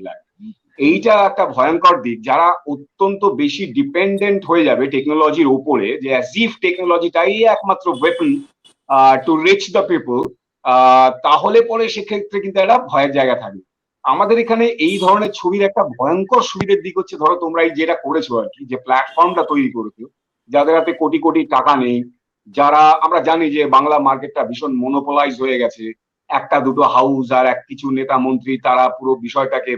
লাগে। এইটা একটা ভয়ঙ্কর দিক, যারা অত্যন্ত বেশি ডিপেন্ডেন্ট হয়ে যাবে টেকনোলজির উপরে, যে অ্যাজ ইফ টেকনোলজিটাই একমাত্র weapon to reach the people, তাহলে পরে সেক্ষেত্রে কিন্তু একটা ভয়ের জায়গা থাকবে। আমাদের এখানে এই ধরনের ছবির একটা ভয়ঙ্কর সুবিধের দিক হচ্ছে, ধরো তোমরা এই যেটা করেছো আর কি, যে প্ল্যাটফর্মটা তৈরি করেছো, যাদের হাতে কোটি কোটি টাকা নেই, যারা, আমরা জানি যে বাংলা মার্কেটটা ভীষণ মনোপলাইজ হয়ে গেছে, একটা দুটো হাউস আর এক কিছু নেতা মন্ত্রী তারা পুরো বিষয়টাকে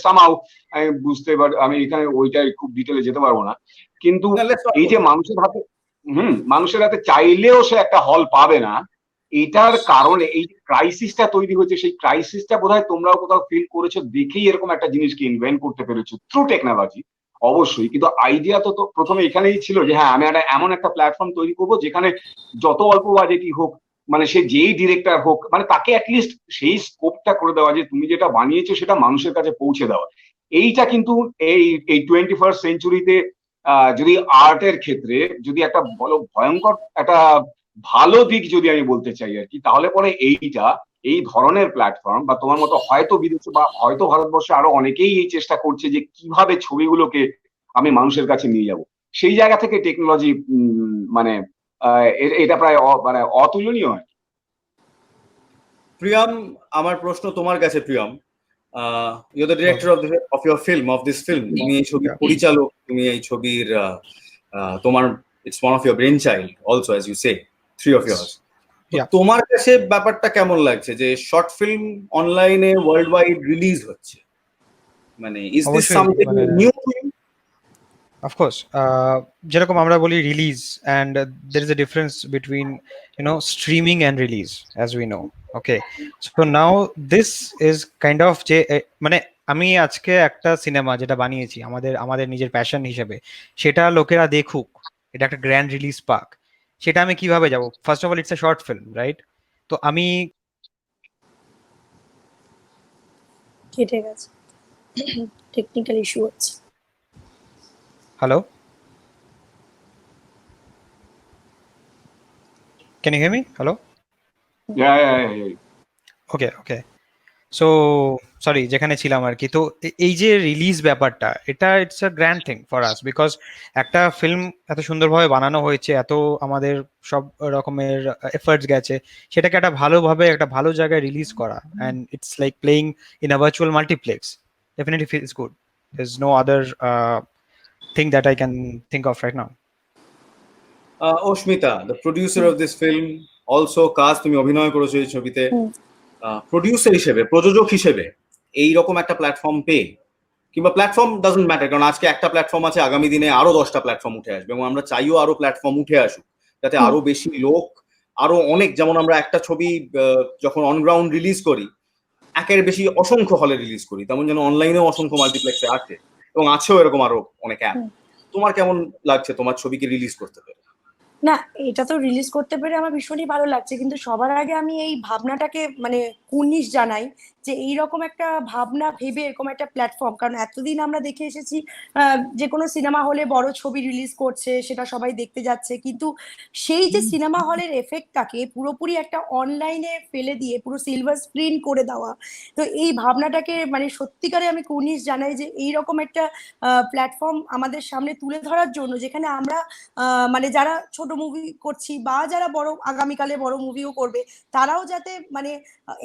সামাও, আমি বুঝতে পারি, আমি এখানে ওইটাই খুব ডিটেলে যেতে পারবো না, কিন্তু এই যে মানুষের হাতে, মানুষের হাতে চাইলেও সে একটা হল পাবে না, এটার কারণে এই ক্রাইসিসটা তৈরি হয়েছে। সেই ক্রাইসিসটা বোধহয় তোমরাও কোথাও ফিল করেছো, দেখেই এরকম একটা জিনিসকে ইনভেন্ট করতে পেরেছো থ্রু টেকনোলজি। অবশ্যই, কিন্তু আইডিয়া তো প্রথমে এখানেই ছিল যে হ্যাঁ, আমি একটা এমন একটা প্ল্যাটফর্ম তৈরি করবো যেখানে যত অল্প বাজেটই হোক, মানে সে যেই ডিরেক্টর হোক, মানে তাকে অ্যাটলিস্ট সেই স্কোপটা করে দেওয়া যে তুমি যেটা বানিয়েছো সেটা মানুষের কাছে পৌঁছে দেওয়া। এইটা কিন্তু এই এই 21st সেঞ্চুরিতে যদি আর্টের ক্ষেত্রে যদি একটা বলো ভয়ঙ্কর একটা ভালো দিক যদি আমি বলতে চাই আর কি, তাহলে পরে এইটা, এই ধরনের প্ল্যাটফর্ম, বা তোমার মতো হয়তো বিদেশে বা হয়তো ভারতবর্ষে আরো অনেকেই এই চেষ্টা করছে যে কিভাবে ছবিগুলোকে আমি মানুষের কাছে নিয়ে যাব, সেই জায়গা থেকে টেকনোলজি মানে এটা প্রায় মানে অতুলনীয় হয়। প্রিয়ম, আমার প্রশ্ন তোমার কাছে। Priyam, you are the director of your film, of this film, তুমি এই ছবির পরিচালক, তুমি এই ছবির তোমার, it's one of your brain child also, as you say, three of years. তোমার কাছে ব্যাপারটা কেমন লাগছে যে শর্ট ফিল্ম অনলাইনে ওয়ার্ল্ড ওয়াইড রিলিজ হচ্ছে? মানে is this something new? Of course, যেরকম আমরা বলি release, and there is a difference between streaming and release, as we know. Okay, so now this is kind of যে, মানে আমি আজকে একটা সিনেমা যেটা বানিয়েছি আমাদের নিজের প্যাশন হিসেবে, সেটা লোকেরা দেখুক, এটা একটা গ্র্যান্ড রিলিজ পাক, সেটা আমি কিভাবে যাব? First of all, it's a short film, right? তো আমি কেটে গেছে, টেকনিক্যাল ইস্যু হচ্ছে। Hello, can you hear me? Hello? Yeah. Okay. So sorry, যেখানে ছিলাম আর কি, তো এই যে রিলিজ ব্যাপারটা, এটা it's a grand thing for us, because একটা ফিল্ম এত সুন্দরভাবে বানানো হয়েছে, এত আমাদের সব রকমের এফার্টস গেছে, সেটাকে একটা ভালোভাবে একটা ভালো জায়গায় রিলিজ করা, and it's like playing in a virtual multiplex, definitely feels good. There is no other thing that I can think of right now. Asmita, the producer of this film, also কাজ, তুমি অভিনয় করেছো এই ছবিতে, প্রোডিউসার হিসেবে, প্রযোজক হিসেবে এইরকম একটা প্ল্যাটফর্ম পেয়ে, কিংবা প্ল্যাটফর্ম ডাজন্ট ম্যাটার, কারণ আজকে একটা প্ল্যাটফর্ম আছে, আগামী দিনে আরো 10টা প্ল্যাটফর্ম উঠে আসবে, এবং আমরা চাইও আরো প্ল্যাটফর্ম উঠে আসুক, যাতে আরো বেশি লোক, আরো অনেক, যেমন আমরা একটা ছবি যখন অনগ্রাউন্ড রিলিজ করি, একের বেশি অসংখ্য হলে রিলিজ করি, তেমন যেন অনলাইনেও অসংখ্য মাল্টিপ্লেক্সে আছে, এবং আছেও এরকম আরো অনেক অ্যাপ। তোমার কেমন লাগছে তোমার ছবিকে রিলিজ করতে পেরে? না, এটা তো রিলিজ করতে পেরে আমার ভীষণই ভালো লাগছে, কিন্তু সবার আগে আমি এই ভাবনাটাকে মানে কুর্নিশ জানাই যে এইরকম একটা ভাবনা ভেবে এরকম একটা প্ল্যাটফর্ম, কারণ এতদিন আমরা দেখে এসেছি যে কোনো সিনেমা হলে বড় ছবি রিলিজ করছে, সেটা সবাই দেখতে যাচ্ছে, কিন্তু সেই যে সিনেমা হলের এফেক্টটাকে পুরোপুরি একটা অনলাইনে ফেলে দিয়ে পুরো সিলভার স্ক্রিন করে দেওয়া, তো এই ভাবনাটাকে মানে সত্যিকারে আমি কুর্নিশ জানাই যে এইরকম একটা প্ল্যাটফর্ম আমাদের সামনে তুলে ধরার জন্য, যেখানে আমরা মানে যারা ছোট মুভি করছি বা যারা বড় আগামীকালে বড় মুভিও করবে, তারাও যাতে মানে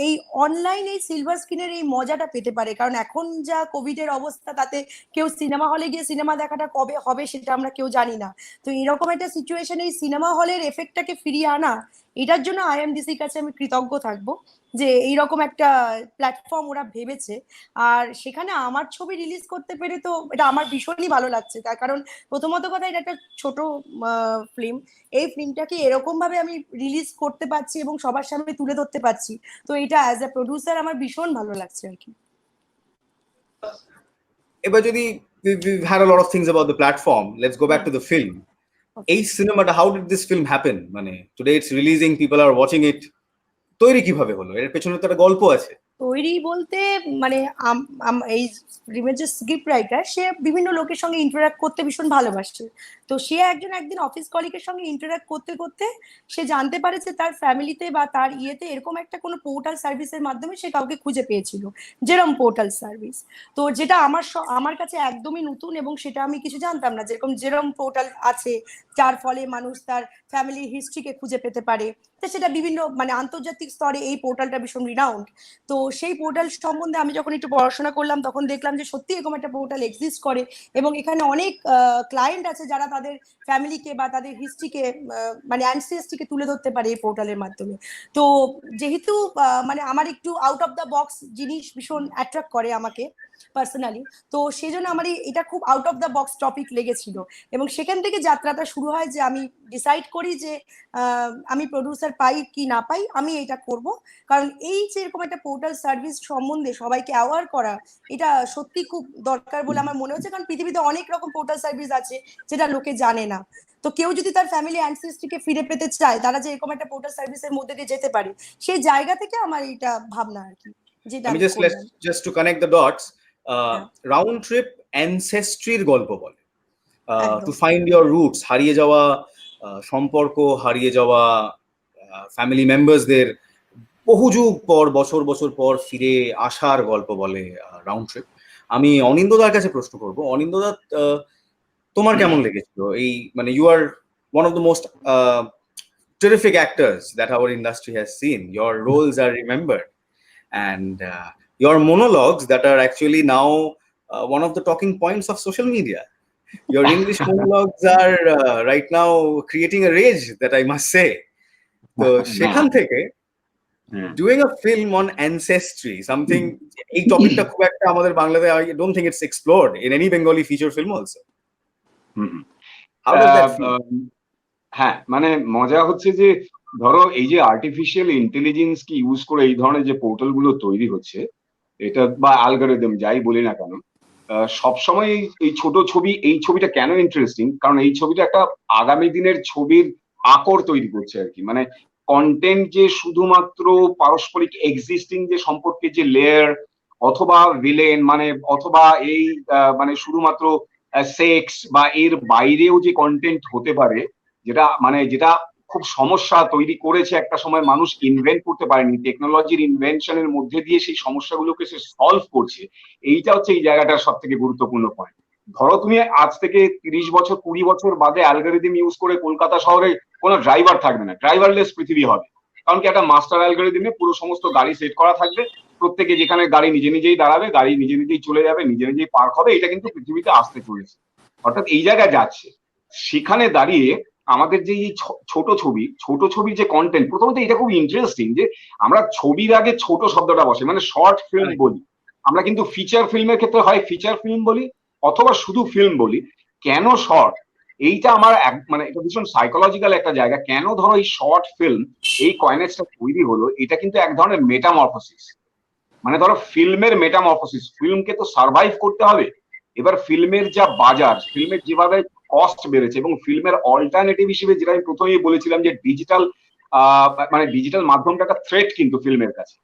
এই অনলাইন এই সিলভার স্ক্রিনের এই মজাটা পেতে পারে। কারণ এখন যা কোভিড এর অবস্থা, তাতে কেউ সিনেমা হলে গিয়ে সিনেমা দেখাটা কবে হবে সেটা আমরা কেউ জানি না। তো এরকম একটা সিচুয়েশনে এই সিনেমা হলের এফেক্টটাকে ফিরিয়ে আনা, এটার জন্য আইএমডিসির কাছে আমি কৃতজ্ঞ থাকবো যে এইরকম একটা প্ল্যাটফর্ম ওরা ভেবেছে। আর সেখানে আমার ছবি রিলিজ করতে পেরে তো এটা আমার ভীষণই ভালো লাগছে, তার কারণ প্রথমত কথা, এটা একটা ছোট ফিল্ম, এই ফিল্মটাকে এরকম ভাবে আমি রিলিজ করতে পারছি এবং সবার সামনে তুলে ধরতে পারছি, তো এটা অ্যাজ এ প্রডিউসার আমার ভীষণ ভালো লাগছে আর কি। এবার যদি we've had a lot of things about the platform, let's go back to the film. এই সিনেমাটা, how did this film happen? মানে today it's releasing, people are watching it, তৈরি কিভাবে হলো? এর পেছনে তো একটা গল্প আছে। তৈরি বলতে মানে এই রিমের যে স্ক্রিপ্ট রাইটার, সে বিভিন্ন লোকের সঙ্গে ইন্টারাক্ট করতে ভীষণ ভালোবাসে। তো সে একদিন অফিস কলিগের সঙ্গে ইন্টারাক্ট করতে করতে সে জানতে পারে যে তার ফ্যামিলিতে বা তার ইয়েতে এরকম একটা কোনো পোর্টাল সার্ভিসের মাধ্যমে সে কাউকে খুঁজে পেয়েছিল, যেরকম পোর্টাল সার্ভিস। তো যেটা আমার কাছে একদমই নতুন, এবং সেটা আমি কিছু জানতাম না, যেরকম পোর্টাল আছে যার ফলে মানুষ তার ফ্যামিলির হিস্ট্রিকে খুঁজে পেতে পারে। তো সেটা বিভিন্ন মানে আন্তর্জাতিক স্তরে এই পোর্টালটা ভীষণ রিনাউন্ড। তো সেই পোর্টাল সম্বন্ধে আমি যখন একটু পড়াশোনা করলাম, তখন দেখলাম যে সত্যি এরকম একটা পোর্টাল এক্সিস্ট করে, এবং এখানে অনেক ক্লায়েন্ট আছে যারা তাদের ফ্যামিলিকে বা তাদের হিস্ট্রিকে মানে অ্যানসেস্ট্রিকে তুলে ধরতে পারে এই পোর্টালের মাধ্যমে। তো যেহেতু মানে আমার একটু আউট অফ দ্য বক্স জিনিস ভীষণ অ্যাট্রাক্ট করে আমাকে পার্সোনালি, তো সেই জন্য আমার এটা খুব out of the box topic লেগেছিল। এবং সেখান থেকে যাত্রাটা শুরু হয় যে আমি ডিসাইড করি যে আমি প্রডিউসার পাই কি না পাই, আমি এটা করব। কারণ এই যে এরকম একটা পোর্টাল সার্ভিস সম্বন্ধে সবাইকে অ্যাওয়ার করা, এটা সত্যি খুব দরকার বলে আমার মনে হচ্ছে। কারণ পৃথিবীতে অনেক রকম পোর্টাল সার্ভিস আছে যেটা লোকে জানে না। তো কেউ যদি তার ফ্যামিলি অ্যানসেস্ট্রিকে ফিরে পেতে চায়, তারা যে এরকম একটা পোর্টাল সার্ভিসের মধ্যে দিয়ে যেতে পারে, সেই জায়গা থেকে আমার এটা ভাবনা আর কি, যেটা আমি আমি করলাম। Just to connect the dots, হ্যাঁ, রাউন্ড ট্রিপ অ্যানসেস্ট্রির গল্প বলে, একদম। টু ফাইন্ড ইয়োর রুটস, হারিয়ে যাওয়া সম্পর্ক, হারিয়ে যাওয়া ফ্যামিলি মেম্বার্সদের বহু যুগ পর, বছর বছর পর ফিরে আসার গল্প বলে রাউন্ড ট্রিপ। আমি অনিন্দদার কাছে প্রশ্ন করব, অনিন্দদা তোমার কেমন লেগেছিল এই, মানে you are one of the most terrific actors that our industry has seen. Your roles are remembered, and your monologues that are actually now one of the talking points of social media. Your English monologues are right now creating a rage, that I must say. So সেখান থেকে doing a film on ancestry, something, এই টপিকটা খুব একটা আমাদের বাংলাতে, I don't think it's explored in any Bengali feature film also. How does that feel? হ্যাঁ, মানে মজা হচ্ছে যে ধরো এই যে আর্টিফিশিয়াল ইন্টেলিজেন্স কি ইউজ করে এই ধরনের যে পোর্টাল গুলো তৈরি হচ্ছে, এটা বা অ্যালগরিদম যাই বলি না কেন, সবসময় এই ছোট ছবি, এই ছবিটা কেন ইন্টারেস্টিং, কারণ এই ছবিটা একটা আগামী দিনের ছবির আকর তৈরি করছে আর কি। মানে কন্টেন্ট যে শুধুমাত্র পারস্পরিক এক্সিস্টিং যে সম্পর্কের যে লেয়ার, অথবা ভিলেন, মানে অথবা এই মানে শুধুমাত্র সেক্স বা এর বাইরেও যে কন্টেন্ট হতে পারে, যেটা খুব সমস্যা তৈরি করেছে একটা সময়, মানুষ ইনভেন্ট করতে পারেনি, টেকনোলজির ইনভেনশনের মধ্যে দিয়ে সেই সমস্যাগুলোকে সে সলভ করছে। এইটা হচ্ছে এই জায়গাটার সব থেকে গুরুত্বপূর্ণ পয়েন্ট। ধরো তুমি আজ থেকে 30 বছর 20 বছর বাদে অ্যালগরিদম ইউজ করে কলকাতা শহরে কোনো ড্রাইভার থাকবে না, ড্রাইভারলেস পৃথিবী হবে। কারণ কি, একটা মাস্টার অ্যালগরিদমে পুরো সমস্ত গাড়ি সেট করা থাকবে, প্রত্যেকে যেখানে গাড়ি নিজে নিজেই দাঁড়াবে, গাড়ি নিজে নিজেই চলে যাবে, নিজে নিজেই পার্ক হবে। এটা কিন্তু পৃথিবীতে আসতে চলেছে, অর্থাৎ এই জায়গায় যাচ্ছে। সেখানে দাঁড়িয়ে আমাদের যে এই ছোট ছবির যে কন্টেন্ট, প্রথমত এটা খুব ইন্টারেস্টিং যে আমরা ছবির আগে ছোট শব্দটা বসে, মানে শর্ট ফিল্ম বলি আমরা, কিন্তু ফিচার ফিল্মের ক্ষেত্রে হয় ফিচার ফিল্ম বলি অথবা শুধু ফিল্ম বলি। কেন শর্ট? এইটা আমার মানে এটা ভীষণ সাইকোলজিক্যাল একটা জায়গা। কেন ধরো এই শর্ট ফিল্ম, এই কয়েনেজটা তৈরি হলো, এটা কিন্তু এক ধরনের মেটামরফোসিস। মানে ধরো ফিল্মের মেটামরফোসিস, ফিল্মকে তো সার্ভাইভ করতে হবে। এবার ফিল্মের যা বাজার, ফিল্মের যেভাবে কস্ট বেড়েছে, এবং ফিল্মের অল্টারনেটিভ হিসেবে যেটা আমি প্রথমেই বলেছিলাম যে ডিজিটাল, মানে ডিজিটাল মাধ্যমটা একটা থ্রেট কিন্তু ফিল্মের কাছে।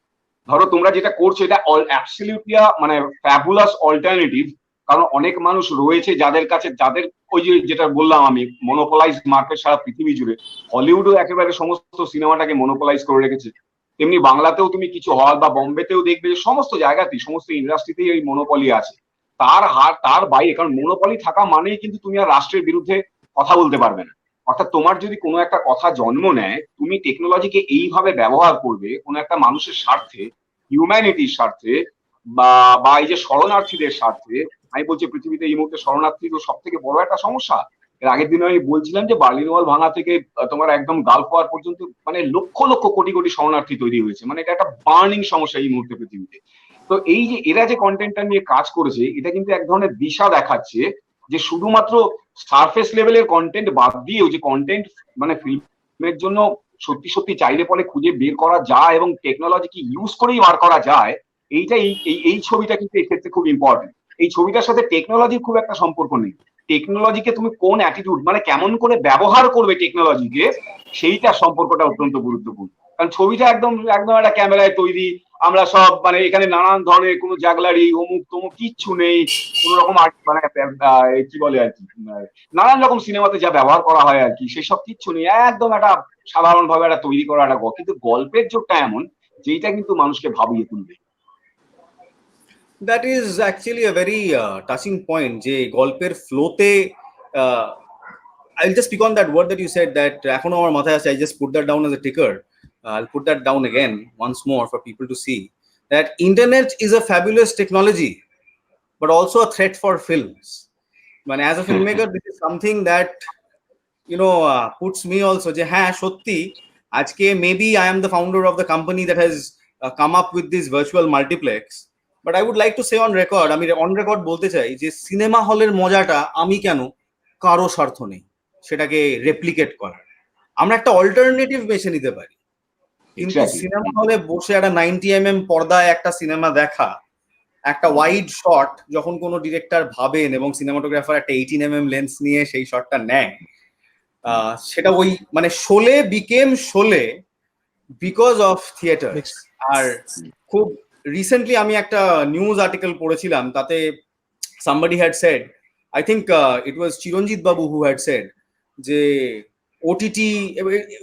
ধরো তোমরা যেটা করছো এটা অ্যাবসলিউটলি মানে ফ্যাবুলাস অল্টারনেটিভ, কারণ অনেক মানুষ রয়েছে যাদের কাছে, যাদের ওই যে যেটা বললাম আমি, মনোপোলাইজ মার্কেট সারা পৃথিবী জুড়ে। হলিউডও একেবারে সমস্ত সিনেমাটাকে মনোপোলাইজ করে রেখেছে, তেমনি বাংলাতেও তুমি কিছু হল বা বোম্বেতেও দেখবে যে সমস্ত জায়গাতেই, সমস্ত ইন্ডাস্ট্রিতেই এই মনোপলি আছে। তার বাইরে, কারণ মনোপলি থাকা মানেই কিন্তু তুমি আর রাষ্ট্রের বিরুদ্ধে কথা বলতে পারবে না। অর্থাৎ তোমার যদি কোনো একটা কথা জন্ম নেয়, তুমি টেকনোলজিকে এইভাবে ব্যবহার করবে কোনো একটা মানুষের স্বার্থে, হিউম্যানিটির স্বার্থে, বা এই যে শরণার্থীদের স্বার্থে। আমি বলছি পৃথিবীতে এই মুহূর্তে শরণার্থী তো সব থেকে বড় একটা সমস্যা। এর আগের দিন আমি বলছিলাম যে বার্লিন ওয়াল ভাঙা থেকে তোমার একদম গালফ ওয়ার পর্যন্ত মানে লক্ষ লক্ষ কোটি কোটি শরণার্থী তৈরি হয়েছে। মানে এটা একটা বার্নিং সমস্যা এই মুহূর্তে পৃথিবীতে। তো এই যে এরা যে কন্টেন্টটা নিয়ে কাজ করেছে, এটা কিন্তু এক ধরনের দিশা দেখাচ্ছে যে শুধুমাত্র সারফেস লেভেলের কন্টেন্ট বাদ দিয়েও যে কন্টেন্ট মানে ফিল্মের জন্য সত্যি সত্যি চাইলে পরে খুঁজে বের করা যায় এবং টেকনোলজিকে ইউজ করেই বার করা যায়, এইটা এই ছবিটা কিন্তু এক্ষেত্রে খুব ইম্পর্টেন্ট। এই ছবিটার সাথে টেকনোলজির খুব একটা সম্পর্ক নেই। টেকনোলজিকে তুমি কোন অ্যাটিটিউড, মানে কেমন করে ব্যবহার করবে টেকনোলজিকে, সেইটার সম্পর্কটা অত্যন্ত গুরুত্বপূর্ণ। কারণ ছবিটা একদম একদম একটা ক্যামেরায় তৈরি, আমরা সব মানে এখানে নানান ধরনের কোনো জাগলারি অমুক তমুক কিচ্ছু নেই, কোন রকম মানে কি বলে আর কি, নানান রকম সিনেমাতে যা ব্যবহার করা হয় আর কি, সেসব কিচ্ছু নেই, একদম একটা সাধারণ ভাবে একটা তৈরি করা একটা কিন্তু গল্পের জোরটা এমন যেটা কিন্তু মানুষকে ভাবিয়ে তুলবে। That is actually a very touching point. যে গল্পের ফ্লোতে I'll just pick on that word that you said that এখনো আমার মাথায় আছে. I just put that down as a ticker. I'll put that down again once more for people to see that internet is a fabulous technology, but also a threat for films. মানে as a filmmaker, this is something that puts me also যে হ্যাঁ সত্যি আজকে maybe I am the founder of the company that has come up with this virtual multiplex, but I would like to say on record, আমি on record বলতে চাই যে cinema হলের মজাটা আমি কেন কারো স্বার্থ নেই সেটাকে রেপ্লিকেট করার, আমরা একটা অল্টারনেটিভ বেছে নিতে পারি, কিন্তু সিনেমা হলে বসে একটা 90mm পর্দায় একটা সিনেমা দেখা, একটা ওয়াইড শট যখন কোনো ডিরেক্টর ভাবেন এবং সিনেমাটোগ্রাফার একটা 18mm লেন্স নিয়ে সেই শটটা নেয়, সেটা ওই মানে Sholay became Sholay because of theatre. আর খুব রিসেন্টলি আমি একটা নিউজ আর্টিকেল পড়েছিলাম, তাতে somebody had said, I think it was Chiranjit Babu who had said যে OTT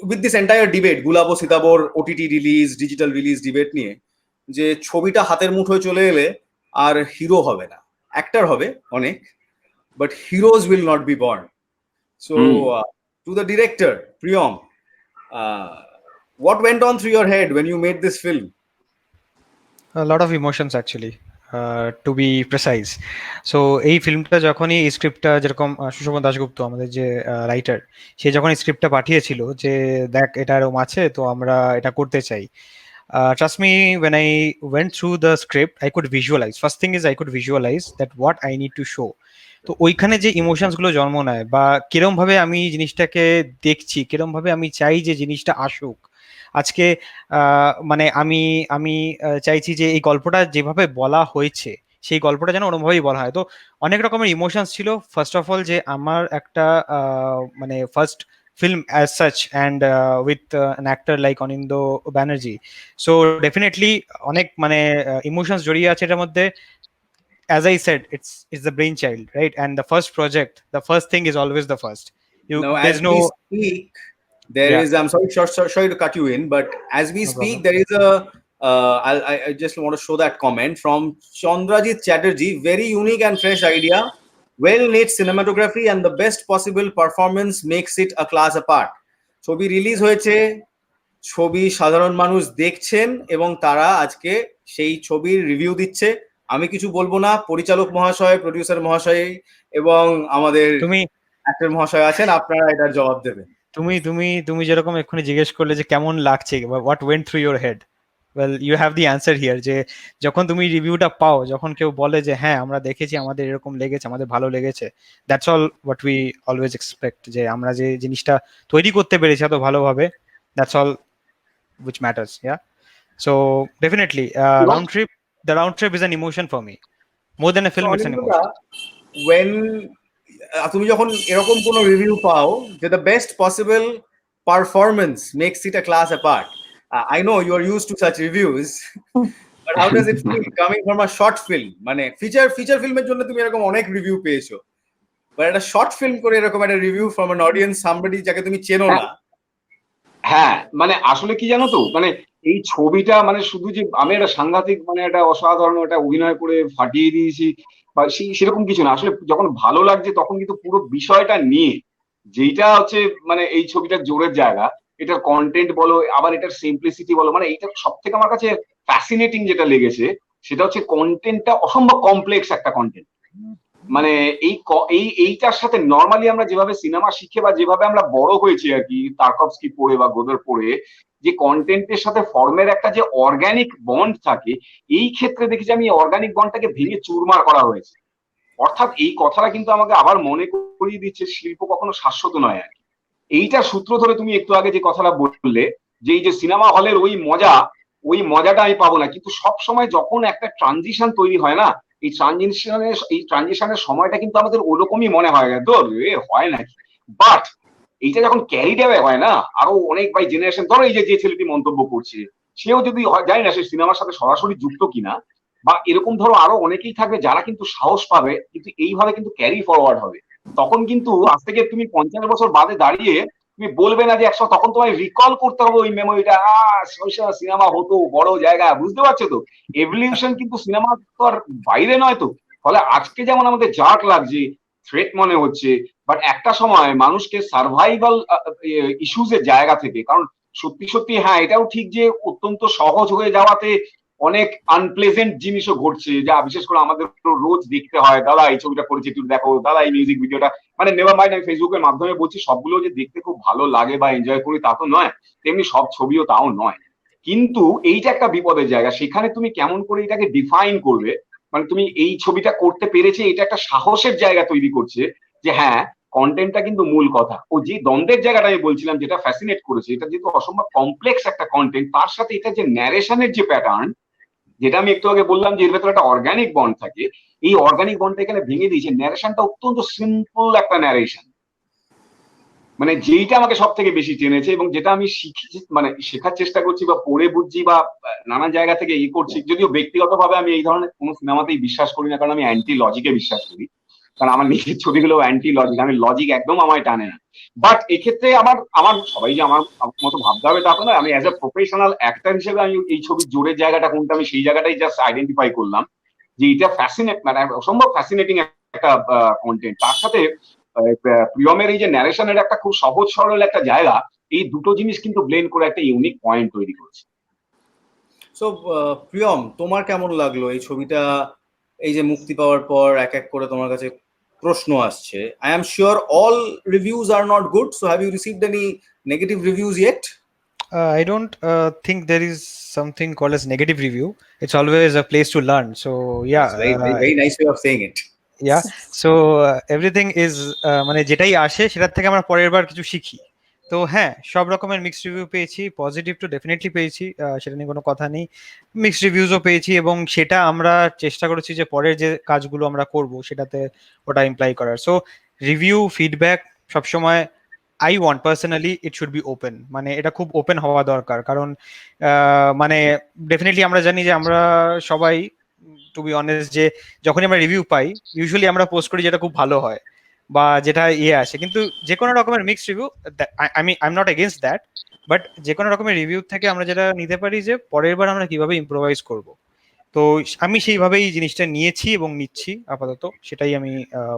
with this entire debate, Gulabo সীতাবোর OTT release digital release debate নিয়ে, যে ছবিটা হাতের মুঠোয় চলে এলে আর হিরো হবে না, অ্যাক্টর হবে অনেক, but heroes will not B born. So to the director Priyam, what went on through your head when you made this film? A lot of emotions actually, to be precise. So এই ফিল্মটা যখনই এই স্ক্রিপ্টটা, যেরকম সুশোভন দাশগুপ্ত আমাদের যে writer, সে যখন স্ক্রিপ্টটা পাঠিয়েছিল যে দেখ এটা এরকম আছে, তো আমরা এটা করতে চাই, trust me, when I went through the script, I could visualize. First thing is I could visualize that what I need to show. তো ওইখানে যে ইমোশনস গুলো জন্ম নেয় বা কিরম ভাবে আমি জিনিসটাকে দেখছি, কিরম ভাবে আমি চাই যে জিনিসটা আসুক, আজকে মানে আমি আমি চাইছি যে এই গল্পটা যেভাবে বলা হয়েছে সেই গল্পটা যেন ওরকমভাবেই বলা হয়। তো অনেক রকমের ইমোশনস ছিল। ফার্স্ট অফ অল যে আমার একটা মানে first film as such, and with an actor like Anindo Banerjee, so definitely অনেক মানে emotions জড়িয়ে আছে এটার মধ্যে। As I said, it's the brainchild, right? And the first project, the first thing is always the first. As we speak, there is, I'm sorry to cut you in, but as we speak, there is a I just want to show that comment from Chandrajit Chatterjee. Very unique and fresh idea, well lit cinematography, and the best possible performance makes it a class apart. ছবি release হয়েছে, ছবি সাধারণ মানুষ দেখছেন এবং তারা আজকে সেই ছবির রিভিউ দিচ্ছে। আমি কিছু বলবো না, পরিচালক মহাশয়, প্রডিউসার মহাশয় এবং আমাদের অ্যাক্টর মহাশয় আছেন, আপনারা এটার জবাব দেবেন। তুমি যেরকম এক্ষুনি জিজ্ঞেস করলে যে কেমন লাগছে, what went through your head, well you have the answer here. যে যখন তুমি রিভিউটা পাও, যখন কেউ বলে যে হ্যাঁ আমরা দেখেছি, আমাদের এরকম লেগেছে, আমাদের ভালো লেগেছে, that's all what we always expect, যে আমরা যে জিনিসটা তৈরি করতে পেরেছি এত ভালোভাবে, that's all which matters. Yeah, so definitely the round trip is an emotion for me, more than a film. It's an emotion. When তুমি যখন এরকম কোনো রিভিউ পাও যে the best possible performance makes it a class apart, I know you are used to such reviews, but how does it feel coming from a short film? মানে feature ফিল্মের জন্য তুমি এরকম অনেক রিভিউ পেয়েছো, বাট একটা শর্ট ফিল্ম করে এরকম একটা review from an audience, somebody যাকে তুমি চেনো না। হ্যাঁ, মানে আসলে কি জানো তো, মানে এই ছবিটা মানে শুধু যে আমি একটা সাংঘাতিক মানে একটা অসাধারণ একটা অভিনয় করে ফাটিয়ে দিয়েছি বা সেরকম কিছু না। আসলে যখন ভালো লাগছে তখন কিন্তু পুরো বিষয়টা নিয়ে, যেটা হচ্ছে মানে এই ছবিটার জোরের জায়গা, এটার কন্টেন্ট বলো, আবার এটার সিম্পলিসিটি বলো, মানে এইটা সব থেকে আমার কাছে ফ্যাসিনেটিং যেটা লেগেছে সেটা হচ্ছে কন্টেন্টটা অসম্ভব কমপ্লেক্স একটা কন্টেন্ট। মানে এইটার সাথে নর্মালি আমরা যেভাবে সিনেমা শিখে বা যেভাবে আমরা বড় হয়েছি আর কি, তারকভস্কি পড়ে বা গোদর পড়ে, যে কন্টেন্টের সাথে ফর্মের একটা যে অর্গানিক বন্ড থাকে, এই ক্ষেত্রে দেখেছি আমি অর্গানিক বন্ডটাকে ভেঙে চুরমার করা হয়েছে। অর্থাৎ এই কথাটা কিন্তু আমাকে আবার মনে করিয়ে দিচ্ছে শিল্প কখনো শাশ্বত নয় আর কি। এইটা সূত্র ধরে তুমি একটু আগে যে কথাটা বললে যে এই যে সিনেমা হলের ওই মজাটা আমি পাবো না, কিন্তু সব সময় যখন একটা ট্রানজিশন তৈরি হয় না, এই ট্রানজিশনের সময়টা কিন্তু আমাদের ওরকমই মনে হয়, তো হয় নাকি। বাট এইটা যখন ক্যারি দেওয়া হয় না আরো অনেক বাই জেনারেশন, ধরো এই যে ছেলেটি মন্তব্য করছে সেও যদি জানি না সে সিনেমার সাথে সরাসরি যুক্ত কিনা, বা এরকম ধরো আরো অনেকেই থাকবে যারা কিন্তু সাহস পাবে, কিন্তু এইভাবে কিন্তু ক্যারি ফরওয়ার্ড হবে। তখন কিন্তু আজ থেকে তুমি 50 বছর বাদে দাঁড়িয়ে তুমি বলবে না যে একশো, তখন তোমায় রিকল করতে হবে ওই মেমোরিটা, সিনেমা হতো বড় জায়গা, বুঝতে পারছো তো? এভলিউশন কিন্তু সিনেমা তো আর বাইরে নয় তো। ফলে আজকে যেমন আমাদের জার্ক লাগছে, থ্রেট মনে হচ্ছে, বাট একটা সময় মানুষকে সার্ভাইভাল ইস্যুজ এর জায়গা থেকে, কারণ সত্যি সত্যি হ্যাঁ এটাও ঠিক যে অত্যন্ত সহজ হয়ে যাওয়াতে অনেক আনপ্লেজেন্ট জিনিসও ঘটছে, যা বিশেষ করে আমাদের রোজ দেখতে হয়, দাদা এই ছবিটা করেছি তুই দেখো, দাদা এই মিউজিক ভিডিওটা, মানে নেভার মাইন্ড আমি ফেসবুকের মাধ্যমে বলছি, সবগুলো যে দেখতে খুব ভালো লাগে বা এনজয় করি তা তো নয়, তেমনি সব ছবিও তাও নয়। কিন্তু এইটা একটা বিপদের জায়গা, সেখানে তুমি কেমন করে এটাকে ডিফাইন করবে, মানে তুমি এই ছবিটা করতে পেরেছে, এটা একটা সাহসের জায়গা তৈরি করছে যে হ্যাঁ কন্টেন্টটা কিন্তু মূল কথা। ও যে দ্বন্দ্বের জায়গাটা আমি বলছিলাম যেটা ফ্যাসিনেট করেছে, এটা যেহেতু অসম্ভব কমপ্লেক্স একটা কন্টেন্ট, তার সাথে এটা যে ন্যারেশনের যে প্যাটার্ন, যেটা আমি একটু আগে বললাম যে এর ভেতরে একটা অর্গানিক বন্ড থাকে, এই অর্গানিক বন্ডটা এখানে ভেঙে দিয়েছে। ন্যারেশনটা অত্যন্ত সিম্পল একটা ন্যারেশন, মানে যেইটা আমাকে সব থেকে বেশি টেনেছে এবং যেটা আমি শিখি, মানে শেখার চেষ্টা করছি বা পড়ে বুঝছি বা নানা জায়গা থেকে করছি। যদিও ব্যক্তিগতভাবে আমি এই ধরনের কোনো সিনেমাতেই বিশ্বাস করি না, কারণ আমি অ্যান্টি লজিকে বিশ্বাস করি, কারণ আমার নিজের ছবিগুলো অ্যান্টি লজিক, আমি লজিক একদম আমায় টানে না। বাট এক্ষেত্রে আমার আমার সবাই যে আমার মতো ভাবতে হবে তা তো নয়, আমি অ্যাজ এ প্রফেশনাল অ্যাক্টর হিসেবে আমি এই ছবির জোরের জায়গাটা কোনটা আমি সেই জায়গাটাই জাস্ট আইডেন্টিফাই করলাম যে এটা ফ্যাসিনেট, মানে অসম্ভব ফ্যাসিনেটিং একটা কন্টেন্ট। তার সাথে প্রিয়মের এই যে ন্যারেশনের একটা খুব সহজ সরল একটা জায়গা, এই দুটো জিনিস কিন্তু ব্লেন্ড করে একটা ইউনিক পয়েন্ট তৈরি করেছে। সো প্রিয়ম, তোমার কেমন লাগলো এই ছবিটা? এই যে মুক্তি পাওয়ার পর এক এক করে তোমার কাছে প্রশ্ন আসছে, I am sure all reviews are not good, so have you received any negative reviews yet? I don't think there is something called as negative review. It's always a place to learn. So yeah, very nice way of saying it. yeah. So everything is মানে যেটাই আসে সেটার থেকে আমরা পরের বার কিছু শিখি। তো হ্যাঁ, সব রকমের মিক্সড রিভিউ পেয়েছি, পজিটিভ তো ডেফিনেটলি পেয়েছি, সেটা নিয়ে কোনো কথা নেই। মিক্সড রিভিউজও পেয়েছি এবং সেটা আমরা চেষ্টা করেছি যে পরের যে কাজগুলো আমরা করব সেটাতে ওটা ইমপ্লাই করার। সো রিভিউ ফিডব্যাক সবসময় I want personally it should be open, মানে এটা খুব ওপেন হওয়া দরকার, কারণ মানে ডেফিনেটলি আমরা জানি যে আমরা সবাই, টু বি অনেস্ট, যে যখনই আমরা রিভিউ পাই ইউজুয়ালি আমরা পোস্ট করি যেটা খুব ভালো হয় বা যেটা আসে, কিন্তু যে কোনো রকমের mixed review, I am not against that, but যে কোনো রকমের রিভিউ থেকে আমরা যেটা নিতে পারি যে পরের বার আমরা কিভাবে ইম্প্রোভাইজ করব। তো আমি সেইভাবেই জিনিসটা নিয়েছি এবং নিচ্ছি আপাতত, সেটাই আমি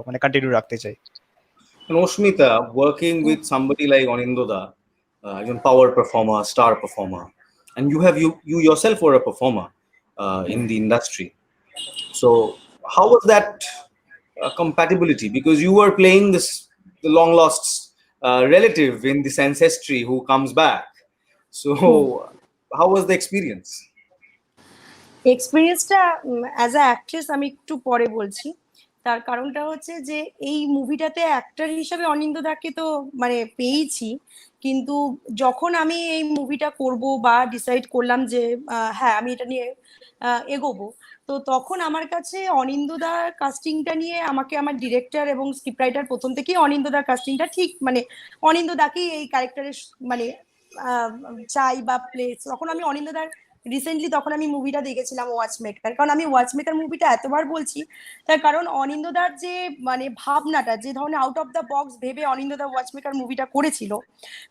মানে কন্টিনিউ রাখতে চাই। And Oshmita, working with somebody like Anindoda, a power performer, star performer, and you yourself were a performer in the industry. So how was that compatibility? Because you were playing the long lost relative in this ancestry who comes back. So how was the experience? এক্সপিরিয়েন্সটা as a actress আমি একটু পরে বলছি। তার কারণটা হচ্ছে যে এই মুভিটাতে অ্যাক্টর হিসেবে অনিন্দ্যদাকে তো মানে পেয়েছি, কিন্তু যখন আমি এই মুভিটা করব বা ডিসাইড করলাম যে হ্যাঁ আমি এটা নিয়ে এগোবো, তো তখন আমার কাছে অনিন্দ্যদার কাস্টিংটা নিয়ে আমাকে আমার ডিরেক্টর এবং স্ক্রিপ্ট রাইটার প্রথম থেকেই অনিন্দ্যদার কাস্টিংটা ঠিক, মানে অনিন্দ্যদাকেই এই ক্যারেক্টারের মানে চাই বা প্লেস। তখন আমি অনিন্দ্যদার রিসেন্টলি তখন আমি মুভিটা দেখেছিলাম ওয়াচমেকার, কারণ আমি ওয়াচমেকার মুভিটা এতবার বলছি তার কারণ অনিন্দ্যদার যে মানে ভাবনাটা, যে ধরনের আউট অফ দ্য বক্স ভেবে অনিন্দ্যদা ওয়াচমেকার মুভিটা করেছিল,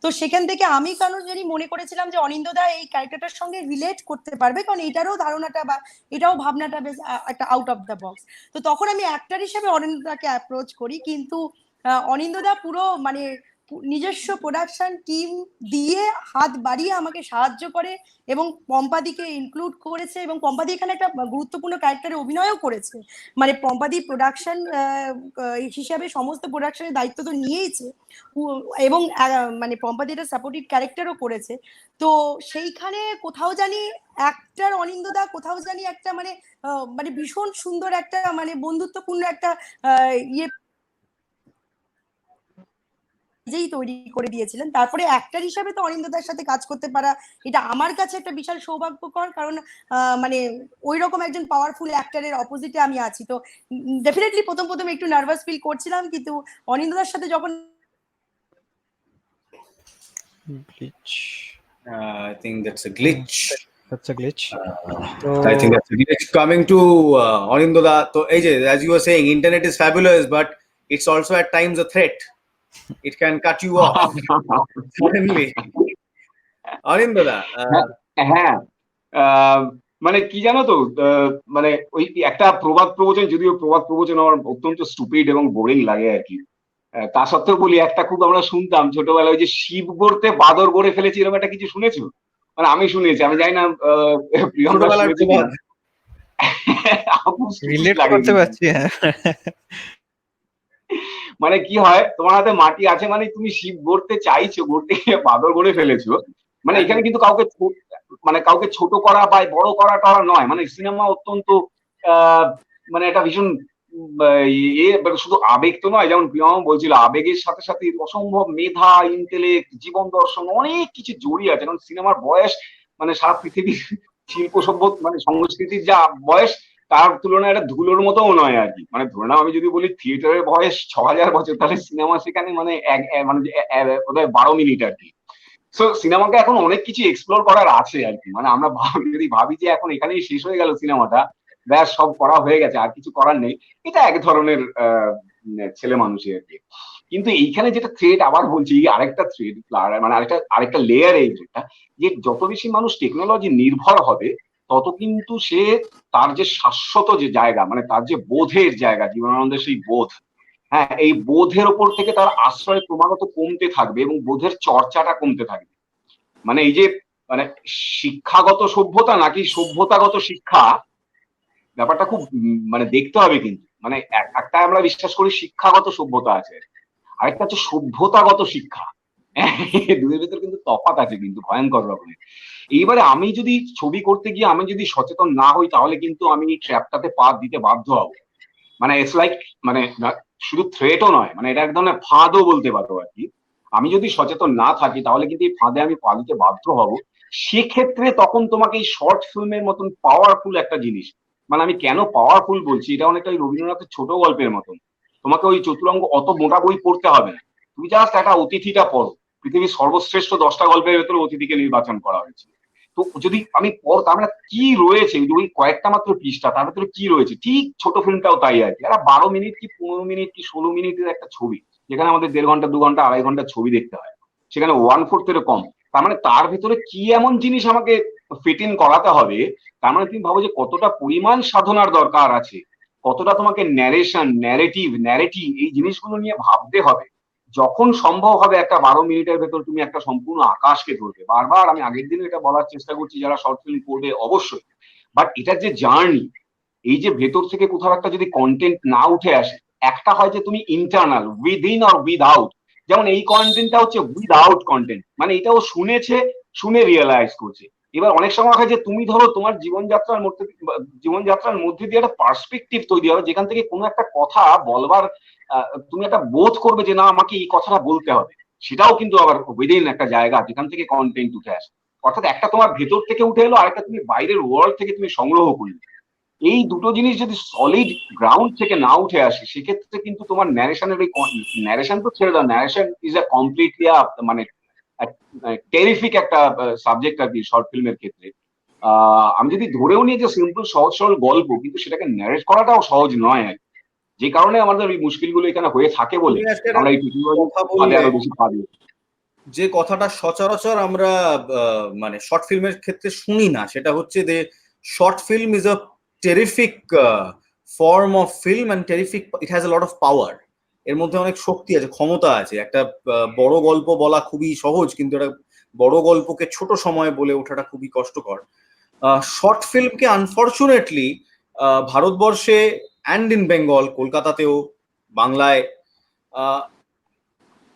তো সেখান থেকে আমি কেন জানি মনে করেছিলাম যে অনিন্দ্যদা এই ক্যারেক্টারটার সঙ্গে রিলেট করতে পারবে, কারণ এটারও ধারণাটা বা এটাও ভাবনাটা বেশ একটা আউট অফ দ্য বক্স। তো তখন আমি অ্যাক্টর হিসেবে অনিন্দ্যদাকে অ্যাপ্রোচ করি, কিন্তু অনিন্দ্যদা পুরো মানে নিজস্ব প্রোডাকশন টিম দিয়ে হাত বাড়িয়ে আমাকে সাহায্য করে এবং পম্পাদিকে ইনক্লুড করেছে, এবং পম্পাদি এখানে একটা গুরুত্বপূর্ণ ক্যারেক্টারে অভিনয়ও করেছে। মানে পম্পাদি প্রোডাকশন হিসাবে সমস্ত প্রোডাকশনের দায়িত্ব তো নিয়েইছে এবং মানে পম্পাদি একটা সাপোর্টিভ ক্যারেক্টারও করেছে। তো সেইখানে কোথাও জানি অ্যাক্টর অনিন্দ্যদা কোথাও জানি একটা মানে মানে ভীষণ সুন্দর একটা মানে বন্ধুত্বপূর্ণ একটা ইয়ে নিজেই তৈরি করে দিয়েছিলেন। তারপরে অ্যাক্টর হিসাবে তো অনিন্দ্যদার সাথে কাজ করতে পারা এটা আমার কাছে একটা বিশাল সৌভাগ্যকর, কারণ মানে ওই রকম একজন পাওয়ারফুল অ্যাক্টরের অপোজিটে আমি আছি। তো ডেফিনেটলি প্রথম প্রথম একটু নার্ভাস ফিল করছিলাম, কিন্তু অনিন্দ্যদার সাথে যখন I think that's a glitch. that's a glitch. I think that's it. Coming to Anindoda, so as you were saying, internet is fabulous, but it's also at times a threat. It can cut you off suddenly. Anindoda, হ্যাঁ, মানে কি জানো তো, মানে ওই একটা প্রবাদ প্রবচন, যদিও প্রবাদ প্রবচন আমার অত্যন্ত স্টুপিড এবং বোরিং লাগে আর কি। তা সত্ত্বেও বলি, একটা খুব আমরা শুনতাম ছোটবেলায়, ওই যে শিব গড়তে বাদর গড়ে ফেলেছি, এরকম একটা কিছু শুনেছো? মানে আমি শুনেছি, আমি জানি না প্রিয়ঙ্কা ছোটবেলার শুনেছি কিনা। খুব stupid রিলেট লাগে করতে কিন্তু। পারছি, হ্যাঁ। মানে কি হয়, তোমার হাতে মাটি আছে মানে তুমি শিব গড়তে চাইছো, গড়তে গিয়ে বাদর গড়ে ফেলেছো। মানে এখানে কিন্তু মানে কাউকে ছোট করা বা বড় করা টরা নয়, মানে সিনেমা অত্যন্ত মানে একটা ভীষণ শুধু আবেগ তো নয়, যেমন প্রিয়ম বলছিল, আবেগের সাথে সাথে অসম্ভব মেধা, ইন্টেলেক্ট, জীবন দর্শন, অনেক কিছু জড়িয়ে আছে। কারণ সিনেমার বয়স মানে সারা পৃথিবীর শিল্প সভ্য মানে সংস্কৃতির যা বয়স, তার তুলনায় একটা ধুলোর মতোও নয় আর কি। মানে ধরে নাও, আমি যদি বলি থিয়েটারের বয়স 6000 বছর, তাহলে সিনেমা সেখানে মানে মানে 12 মিনিট আর কি। সো সিনেমাকে এখন অনেক কিছু এক্সপ্লোর করার আছে আর কি। মানে আমরা যদি ভাবি যে এখন এখানেই শেষ হয়ে গেল সিনেমাটা, ব্যাস সব করা হয়ে গেছে, আর কিছু করার নেই, এটা এক ধরনের ছেলে মানুষই আর কি। কিন্তু এইখানে যেটা থ্রেড, আবার বলছি, আরেকটা থ্রেড, মানে আরেকটা লেয়ার এই থ্রেডটা, যে যত বেশি মানুষ টেকনোলজি নির্ভর হবে, তত কিন্তু সে তার যে শাশ্বত যে জায়গা, মানে তার যে বোধের জায়গা, জীবনানন্দের সেই বোধ, হ্যাঁ, এই বোধের ওপর থেকে তার আশ্রয় ক্রমাগত কমতে থাকবে এবং বোধের চর্চাটা কমতে থাকবে। মানে এই যে মানে শিক্ষাগত সভ্যতা নাকি সভ্যতাগত শিক্ষা, ব্যাপারটা খুব মানে দেখতে হবে কিন্তু। মানে একটা আমরা বিশ্বাস করি শিক্ষাগত সভ্যতা আছে, আরেকটা হচ্ছে সভ্যতাগত শিক্ষা। দুয়ের ভেতর কিন্তু তফাৎ আছে, কিন্তু ভয়ঙ্কর রকমের। এইবারে আমি যদি ছবি করতে গিয়ে আমি যদি সচেতন না হই, তাহলে কিন্তু আমি ট্র্যাপটাতে পা দিতে বাধ্য হব। মানে ইটস লাইক, মানে শুধু থ্রেটও নয়, মানে এটা এক ধরনের ফাঁদও বলতে পারো আর কি। আমি যদি সচেতন না থাকি, তাহলে কিন্তু এই ফাঁদে আমি পা দিতে বাধ্য হব। সেক্ষেত্রে তখন তোমাকে এই শর্ট ফিল্মের মতন পাওয়ারফুল একটা জিনিস, মানে আমি কেন পাওয়ারফুল বলছি, এটা অনেকটা ওই রবীন্দ্রনাথের ছোট গল্পের মতন। তোমাকে ওই চতুরঙ্গ অত মোটা বই পড়তে হবে না, তুমি জাস্ট একটা অতিথিটা পড়ো। পৃথিবীর সর্বশ্রেষ্ঠ 10টা গল্পের ভেতরে অতিথিকে নির্বাচন করা হয়েছে। তো যদি আমি তার মানে কি রয়েছে, ওই কয়েকটা মাত্র পৃষ্ঠা, তার ভেতরে কি রয়েছে, ঠিক ছোট ফিল্মটাও তাই আর কি। একটা 12 মিনিট কি 15 মিনিট কি 16 মিনিটের একটা ছবি, যেখানে আমাদের 1.5 ঘন্টা 2 ঘন্টা 2.5 ঘন্টা ছবি দেখতে হয়, সেখানে 1/4 কম। তার মানে তার ভেতরে কি এমন জিনিস আমাকে ফিট ইন করাতে হবে, তার মানে তুমি ভাবো যে কতটা পরিমাণ সাধনার দরকার আছে, কতটা তোমাকে ন্যারেশন, ন্যারেটিভ এই জিনিসগুলো নিয়ে ভাবতে হবে। যখন সম্ভব হবে একটা 12 মিনিটের ভেতর তুমি একটা সম্পূর্ণ আকাশকে ধরবে। বারবার আমি আগের দিনে এটা বলার চেষ্টা করছি, যারা শর্ট ফিল্ম করবে অবশ্যই, বাট এটার যে জার্নি, এই যে ভেতর থেকে কোথাও একটা যদি কন্টেন্ট না উঠে আসে, একটা হয় যে তুমি ইন্টারনাল, উইদিন অর উইদাউট, যেমন এই কন্টেন্টটা হচ্ছে উইদাউট কন্টেন্ট, মানে এটাও শুনে রিয়েলাইজ করছে। এবার অনেক সময় হয় যে তুমি ধরো তোমার জীবনযাত্রার মধ্যে দিয়ে একটা পার্সপেক্টিভ তৈরি হবে, যেখান থেকে কোনো একটা কথা বলবার তুমি একটা বোধ করবে যে না, আমাকে এই কথাটা বলতে হবে। সেটাও কিন্তু আবার উইদিন একটা জায়গা যেখান থেকে কন্টেন্ট উঠে আসে। অর্থাৎ একটা তোমার ভেতর থেকে উঠে এলো, আরেকটা তুমি বাইরের ওয়ার্ল্ড থেকে তুমি সংগ্রহ করলে। এই দুটো জিনিস যদি সলিড গ্রাউন্ড থেকে না উঠে আসে, সেক্ষেত্রে কিন্তু তোমার ন্যারেশনের ওই ন্যারেশন তো ছেড়ে দাও, ন্যারেশন ইজ আ কমপ্লিটলি মানে টেরিফিক একটা সাবজেক্ট আর কি শর্ট ফিল্মের ক্ষেত্রে। আমি যদি ধরেও নিই যে সিম্পল সহজ সরল গল্প, কিন্তু সেটাকে ন্যারেট করাটাও সহজ নয় আর কি। যে কারণে আমাদের এই মুশকিলগুলো এখানে হয়ে থাকে বলে আমরা এই টেকনোলজি আরো বেশি পাবি। যে কথাটা সচরাচর আমরা মানে শর্ট ফিল্মের ক্ষেত্রে শুনি না, সেটা হচ্ছে যে short film is a terrific form of film and terrific, it has a lot of power. এর মধ্যে অনেক শক্তি আছে, ক্ষমতা আছে। একটা বড় গল্প বলা খুবই সহজ, কিন্তু একটা বড় গল্পকে ছোট সময়ে বলে ওঠাটা খুবই কষ্টকর। শর্ট ফিল্মকে আনফর্চুনেটলি ভারতবর্ষে অ্যান্ড ইন বেঙ্গল, কলকাতাতেও, বাংলায়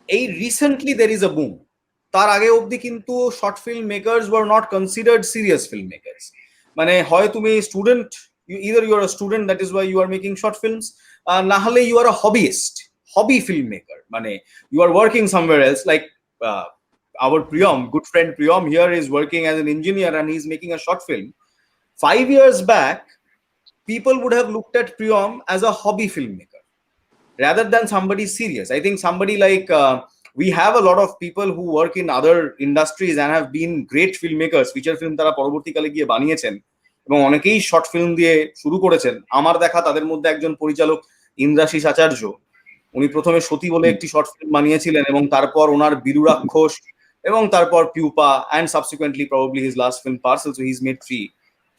এই recently there is a broom. তার আগে অবধি কিন্তু short film makers were not considered serious film makers. মানে হয় তুমি student, either you are a student, that is why you are making short films, না হলে you are a hobby filmmaker, মানে you are working somewhere else, like our Priyam, good friend Priyam here is working as an engineer and he's making a short film. 5 years back people would have looked at Priyam as a hobby filmmaker rather than somebody serious. I think somebody like we have a lot of people who work in other industries and have been great filmmakers. Feature film তারা পরবর্তীকালে গিয়ে বানিয়েছেন এবং অনেকেই short film দিয়ে শুরু করেছেন। আমার দেখা তাদের মধ্যে একজন পরিচালক ইন্দ্রাশিস আচার্য, উনি প্রথমে সতী বলে একটি শর্ট ফিল্ম বানিয়েছিলেন এবং তারপর ওনার বীরুরাক্ষস এবং তারপর pupa and subsequently probably his last film parcel, so he is made 3।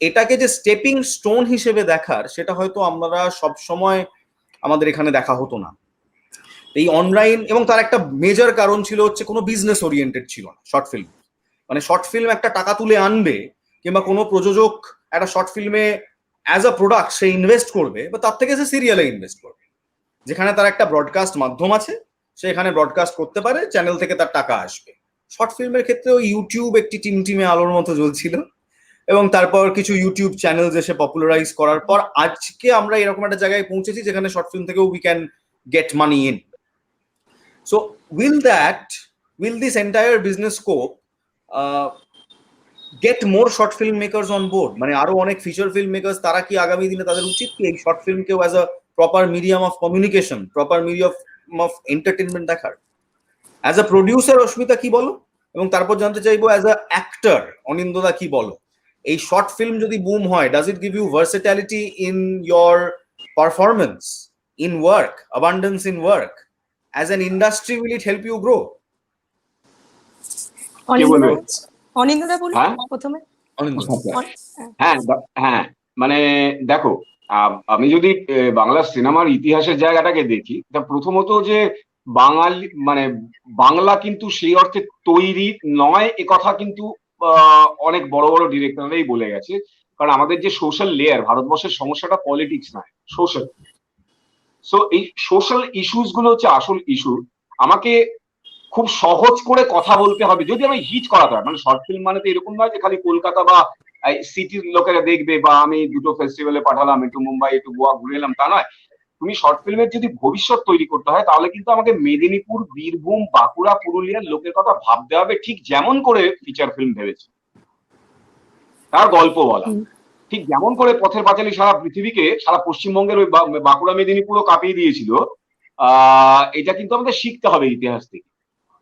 এটাকে যে স্টেপিং স্টোন হিসেবে দেখার, সেটা হয়তো আমরা সব সময় আমাদের এখানে দেখা হতো না। এই অনলাইন, এবং তার একটা মেজর কারণ ছিল হচ্ছে কোনো বিজনেস ওরিয়েন্টেড ছিল না শর্ট ফিল্ম। মানে শর্ট ফিল্ম একটা টাকা তুলে আনবে, কিংবা কোনো প্রযোজক একটা শর্ট ফিল্মে as a product say invest করবে, বা তার থেকে সে সিরিয়ালে ইনভেস্ট করবে, যেখানে তার একটা ব্রডকাস্ট মাধ্যম আছে, সে এখানে ব্রডকাস্ট করতে পারে, চ্যানেল থেকে তার টাকা আসবে। শর্ট ফিল্মের ক্ষেত্রেও ইউটিউব একটি টিমটিমে আলোর মতো জ্বলছিল, এবং তারপর কিছু ইউটিউব চ্যানেল এসে পপুলারাইজ করার পর আজকে আমরা এরকম একটা জায়গায় পৌঁছেছি যেখানে শর্ট ফিল্ম থেকেও we can get money in. So will this entire business scope get more short film makers on board? মানে আরো অনেক ফিচার ফিল্ম মেকার্স, তারা কি আগামী দিনে তাদের উচিত কি এই শর্ট ফিল্মকেও as a proper medium of communication, proper medium of entertainment দেখার? অ্যাজ আ প্রডিউসার অস্মিতা কি বলো, এবং তারপর জানতে চাইবো অ্যাজ আ অ্যাক্টর অনিন্দদা কি বলো। এই শর্ট ফিল্ম যদি বুম হয়, does it give you versatility in your performance, in work, abundance in work? As an industry will it help you grow? অনিন্দদা বলুন প্রথমে। হ্যাঁ হ্যাঁ, মানে দেখো, আমি যদি বাংলা সিনেমার ইতিহাসের জায়গাটাকে দেখি, তা প্রথমত যে বাঙালি মানে বাংলা কিন্তু সেই অর্থে তৈরি নয় এ কথা কিন্তু অনেক বড় বড় ডিরেক্টররাই বলে গেছে। কারণ আমাদের যে সোশ্যাল লেয়ার, ভারতবর্ষের সমস্যাটা পলিটিক্স নয়, সোশ্যাল। সো এই সোশ্যাল ইস্যুস গুলো হচ্ছে আসল ইস্যু। আমাকে খুব সহজ করে কথা বলতে হবে যদি আমি হিট করাতে হয়। মানে শর্ট ফিল্ম মানে তো এরকম নয় যে খালি কলকাতা বা সিটির লোকেরা দেখবে, বা আমি দুটো ফেস্টিভ্যালে পাঠালাম, একটু মুম্বাই একটু গোয়া ঘুরে এলাম, তা নয়। তুমি শর্ট ফিল্মের যদি ভবিষ্যৎ তৈরি করতে হয়, তাহলে কিন্তু আমাকে মেদিনীপুর, বীরভূম, বাঁকুড়া, পুরুলিয়ার লোকের কথা ভাবতে হবে, ঠিক যেমন করে ফিচার ফিল্ম ভেবেছে। তার গল্প বলা, ঠিক যেমন করে পথের পাঁচালী সারা পৃথিবীকে, সারা পশ্চিমবঙ্গের ওই বাঁকুড়া মেদিনীপুরও কাঁপিয়ে দিয়েছিল। এটা কিন্তু আমাদের শিখতে হবে ইতিহাস থেকে।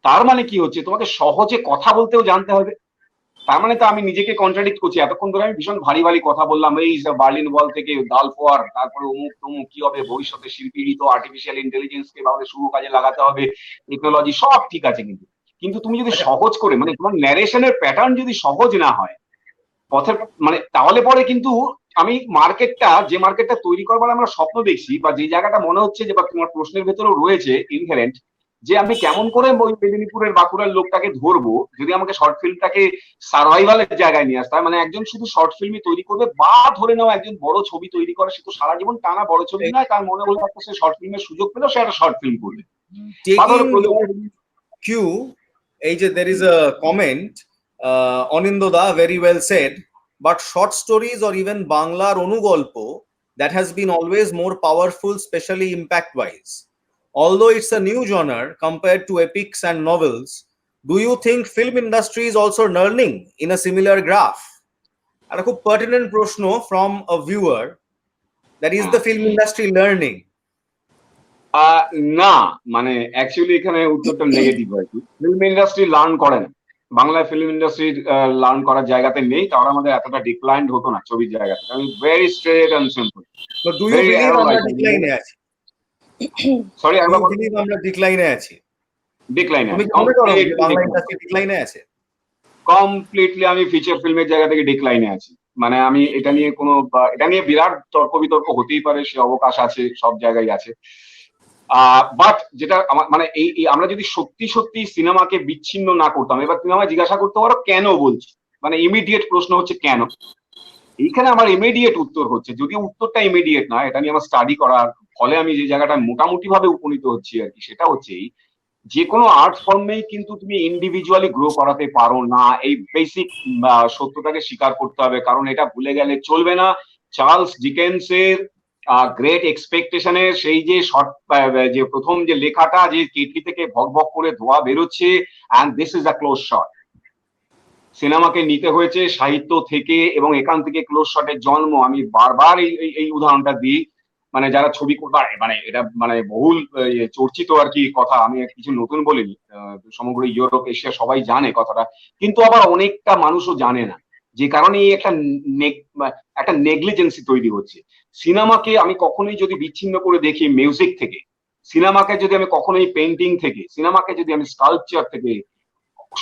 তার মানে কি হচ্ছে, তোমাকে সহজে কথা বলতেও জানতে হবে। তার মানে তো আমি নিজেকে কন্ট্রাডিক্ট করছি। এতক্ষণ ধরে আমি ভীষণ ভারী ভারী কথা বললাম, এই বার্লিন ওয়াল থেকে দাল ফোয়ার, তারপরে অমুক তমুক, কি হবে ভবিষ্যতে শিল্পী, তো আর্টিফিশিয়াল ইন্টেলিজেন্স কে ভাবে শুভ কাজে লাগাতে হবে, টেকনোলজি সব ঠিক আছে, কিন্তু তুমি যদি সহজ করে, মানে তোমার ন্যারেশনের প্যাটার্ন যদি সহজ না হয় পথের, মানে তাহলে পরে কিন্তু আমি মার্কেটটা, যে মার্কেটটা তৈরি করবার আমরা স্বপ্ন দেখছি, বা যে জায়গাটা মনে হচ্ছে যে, বা তোমার প্রশ্নের ভেতরেও রয়েছে ইনহেরেন্ট, যে আমি কেমন করে ওই মেদিনীপুরের বাঁকুড়ার লোকটাকে ধরবো, যদি আমাকে শর্ট ফিল্মটাকে সার্ভাইভালের জায়গায় নিয়ে আসতে হয়। মানে একজন শুধু শর্ট ফিল্মই তৈরি করবে, বা ধরে নাও একজন বড় ছবি তৈরি করে, সে তো সারা জীবন টানা বড় ছবি নয়, তার মনে হলো একটা সে শর্ট ফিল্মের সুযোগ পেলো, সে একটা শর্ট ফিল্ম করবে। এই যে there is a comment, Anindoda very well said, but short stories or even Banglar onugolpo, that has been always more powerful, especially impact wise. Although it's a new genre compared to epics and novels, do you think film industry is also learning in a similar graph? And a খুব pertinent proshno from a viewer, that is the film industry learning? না, মানে actually এখানে উত্তরটা negative হয়। Film industry learn করে না, বাংলায় film industry learn করার জায়গাতে নেই, তাহলে আমাদের এতটা ডিক্লাইন্ড হতো না ছবির জায়গাতে। আমি very straight and simple. So do you believe আমরা ডিক্লাইনে আছি? সরি, আমরা ডিক্লাইনে আছি? ডিক্লাইনে আমি বাংলা ইন্ডাস্ট্রি ডিক্লাইনে আছে। কমপ্লিটলি আমি ফিচার ফিল্মের জায়গা থেকে ডিক্লাইনে আছি। মানে আমি এটা নিয়ে বিরাট তর্ক বিতর্ক হতেই পারে, সে অবকাশ আছে, সব জায়গায় আছে। বাট যেটা মানে এই আমরা যদি সত্যি সত্যি সিনেমাকে বিচ্ছিন্ন না করতাম, এবার তুমি আমায় জিজ্ঞাসা করতে পারো কেন বলছি, মানে ইমিডিয়েট প্রশ্ন হচ্ছে কেন। এইখানে আমার ইমিডিয়েট উত্তর হচ্ছে, যদি উত্তরটা ইমিডিয়েট না, এটা নিয়ে আমার স্টাডি করার ফলে আমি যে জায়গাটা মোটামুটি ভাবে উপনীত হচ্ছি আর কি, সেটা হচ্ছে যে কোনো আর্ট ফর্মেই কিন্তু তুমি ইন্ডিভিজুয়ালি গ্রো করাতে পারো না। এই বেসিক সত্যটাকে স্বীকার করতে হবে, কারণ এটা ভুলে গেলে চলবে না। চার্লস ডিকেন্সের গ্রেট এক্সপেকটেশনের সেই যে প্রথম যে লেখাটা, যে কেটলি থেকে ভক ভক করে ধোয়া বেরোচ্ছে, and this is a close shot. সিনেমাকে নিতে হয়েছে সাহিত্য থেকে, এবং এখান থেকে ক্লোজ শটের জন্ম। আমি বারবার এই উদাহরণটা দিই। মানে যারা ছবি মানে এটা মানে বহুল চর্চিত আর কি কথা, আমি কিছু নতুন বলিনি, সমগ্র ইউরোপ এশিয়া সবাই জানে কথাটা, কিন্তু আবার অনেকটা মানুষও জানে না, যে কারণে এই একটা নেগলিজেন্সি তৈরি হচ্ছে। সিনেমাকে আমি কখনোই যদি বিচ্ছিন্ন করে দেখি মিউজিক থেকে, সিনেমাকে যদি আমি কখনোই পেন্টিং থেকে, সিনেমাকে যদি আমি স্কাল্পচার থেকে,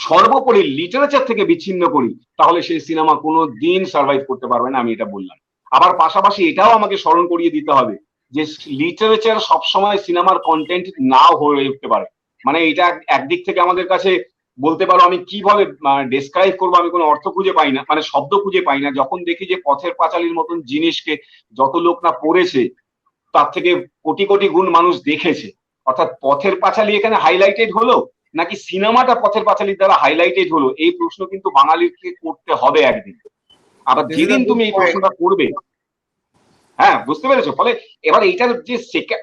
সর্বোপরি লিটারেচার থেকে বিচ্ছিন্ন করি, তাহলে সেই সিনেমা কোনো দিন সার্ভাইভ করতে পারবে না, আমি এটা বললাম। আবার পাশাপাশি এটাও আমাকে স্মরণ করিয়ে দিতে হবে যে লিটারেচার সবসময় সিনেমার কন্টেন্ট নাও হয়ে উঠতে পারে। মানে এটা একদিক থেকে আমাদের কাছে বলতে পারো, আমি কিভাবে ডেসক্রাইব করবো, আমি কোনো অর্থ খুঁজে পাই না, মানে শব্দ খুঁজে পাই না, যখন দেখি যে পথের পাঁচালীর মতন জিনিসকে যত লোক না পড়েছে তার থেকে কোটি কোটি গুণ মানুষ দেখেছে। অর্থাৎ পথের পাঁচালী এখানে হাইলাইটেড হলো নাকি সিনেমাটা পথের পাঁচালীর দ্বারা হাইলাইটেড হলো, এই প্রশ্ন কিন্তু বাঙালিকে করতে হবে একদিন। আবার যেদিন তুমি এই প্রশ্নটা করবে, হ্যাঁ বুঝতে পেরেছো? ফলে এবার এইটার যে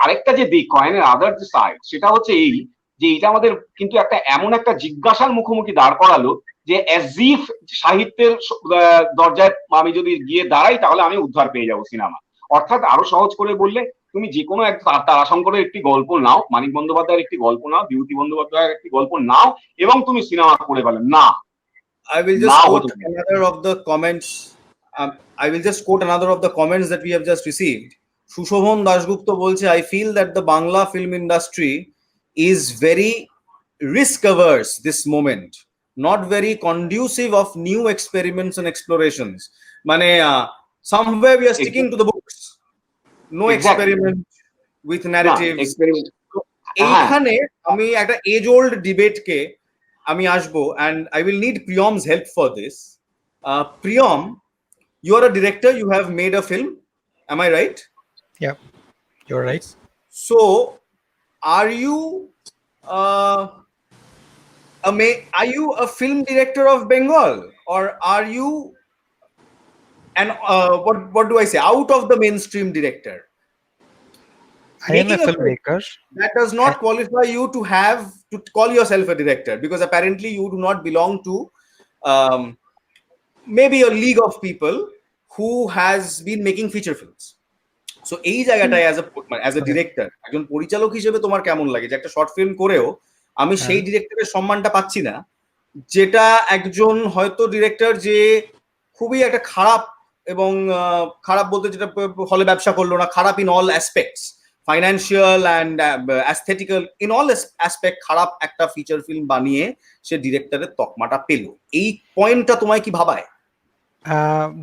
আরেকটা যে দিক, কয়েনের আদার যে সাইড, সেটা হচ্ছে এই যে এটা আমাদের কিন্তু একটা এমন একটা জিজ্ঞাসার মুখোমুখি দাঁড় করালো যে অ্যাজ ইফ সাহিত্যের দরজায় আমি যদি গিয়ে দাঁড়াই তাহলে আমি উদ্ধার পেয়ে যাবো সিনেমা। অর্থাৎ আরো সহজ করে বললে, তুমি যে কোনো একটা তারাশঙ্করের একটি গল্প নাও, মানিক বন্দ্যোপাধ্যায়ের একটি গল্প নাও, বিভূতি বন্দ্যোপাধ্যায়ের একটি গল্প নাও, এবং তুমি সিনেমা করে ফেলে না। I will just quote another of the comments. I will just quote another of the comments that we have just received. Sushobhan Dasgupta bolche, I feel that the Bangla film industry is very risk averse this moment, not very conducive of new experiments and explorations. Mane somewhere we are sticking to the books, no experiment with narratives. এইখানে আমি একটা age old debate কে আমি আসবো, and I will need Priyam's help for this. Priyam, you are a director, you have made a film, am I right? Yeah, you're right. So are you a film director of Bengal, or are you an what do I say, out of the mainstream director? I am a filmmaker. That does not qualify you to call yourself a director, because apparently you do not belong to maybe a league of people who has been making feature films. So এই জায়গাটায় as a director, একজন পরিচালক হিসেবে তোমার কেমন লাগে যে একটা শর্ট ফিল্ম করেও আমি সেই ডিরেক্টরের সম্মানটা পাচ্ছি না, যেটা একজন হয়তো ডিরেক্টর যে খুবই একটা খারাপ, এবং খারাপ বলতে যেটা হলে ব্যবসা করলো না, খারাপ in all aspects, financial and aesthetical, in all aspect খারাপ একটা ফিচার ফিল্ম বানিয়ে সে ডিরেক্টরের তকমাটা পেল, এই পয়েন্টটা তোমায় কি ভাবায়?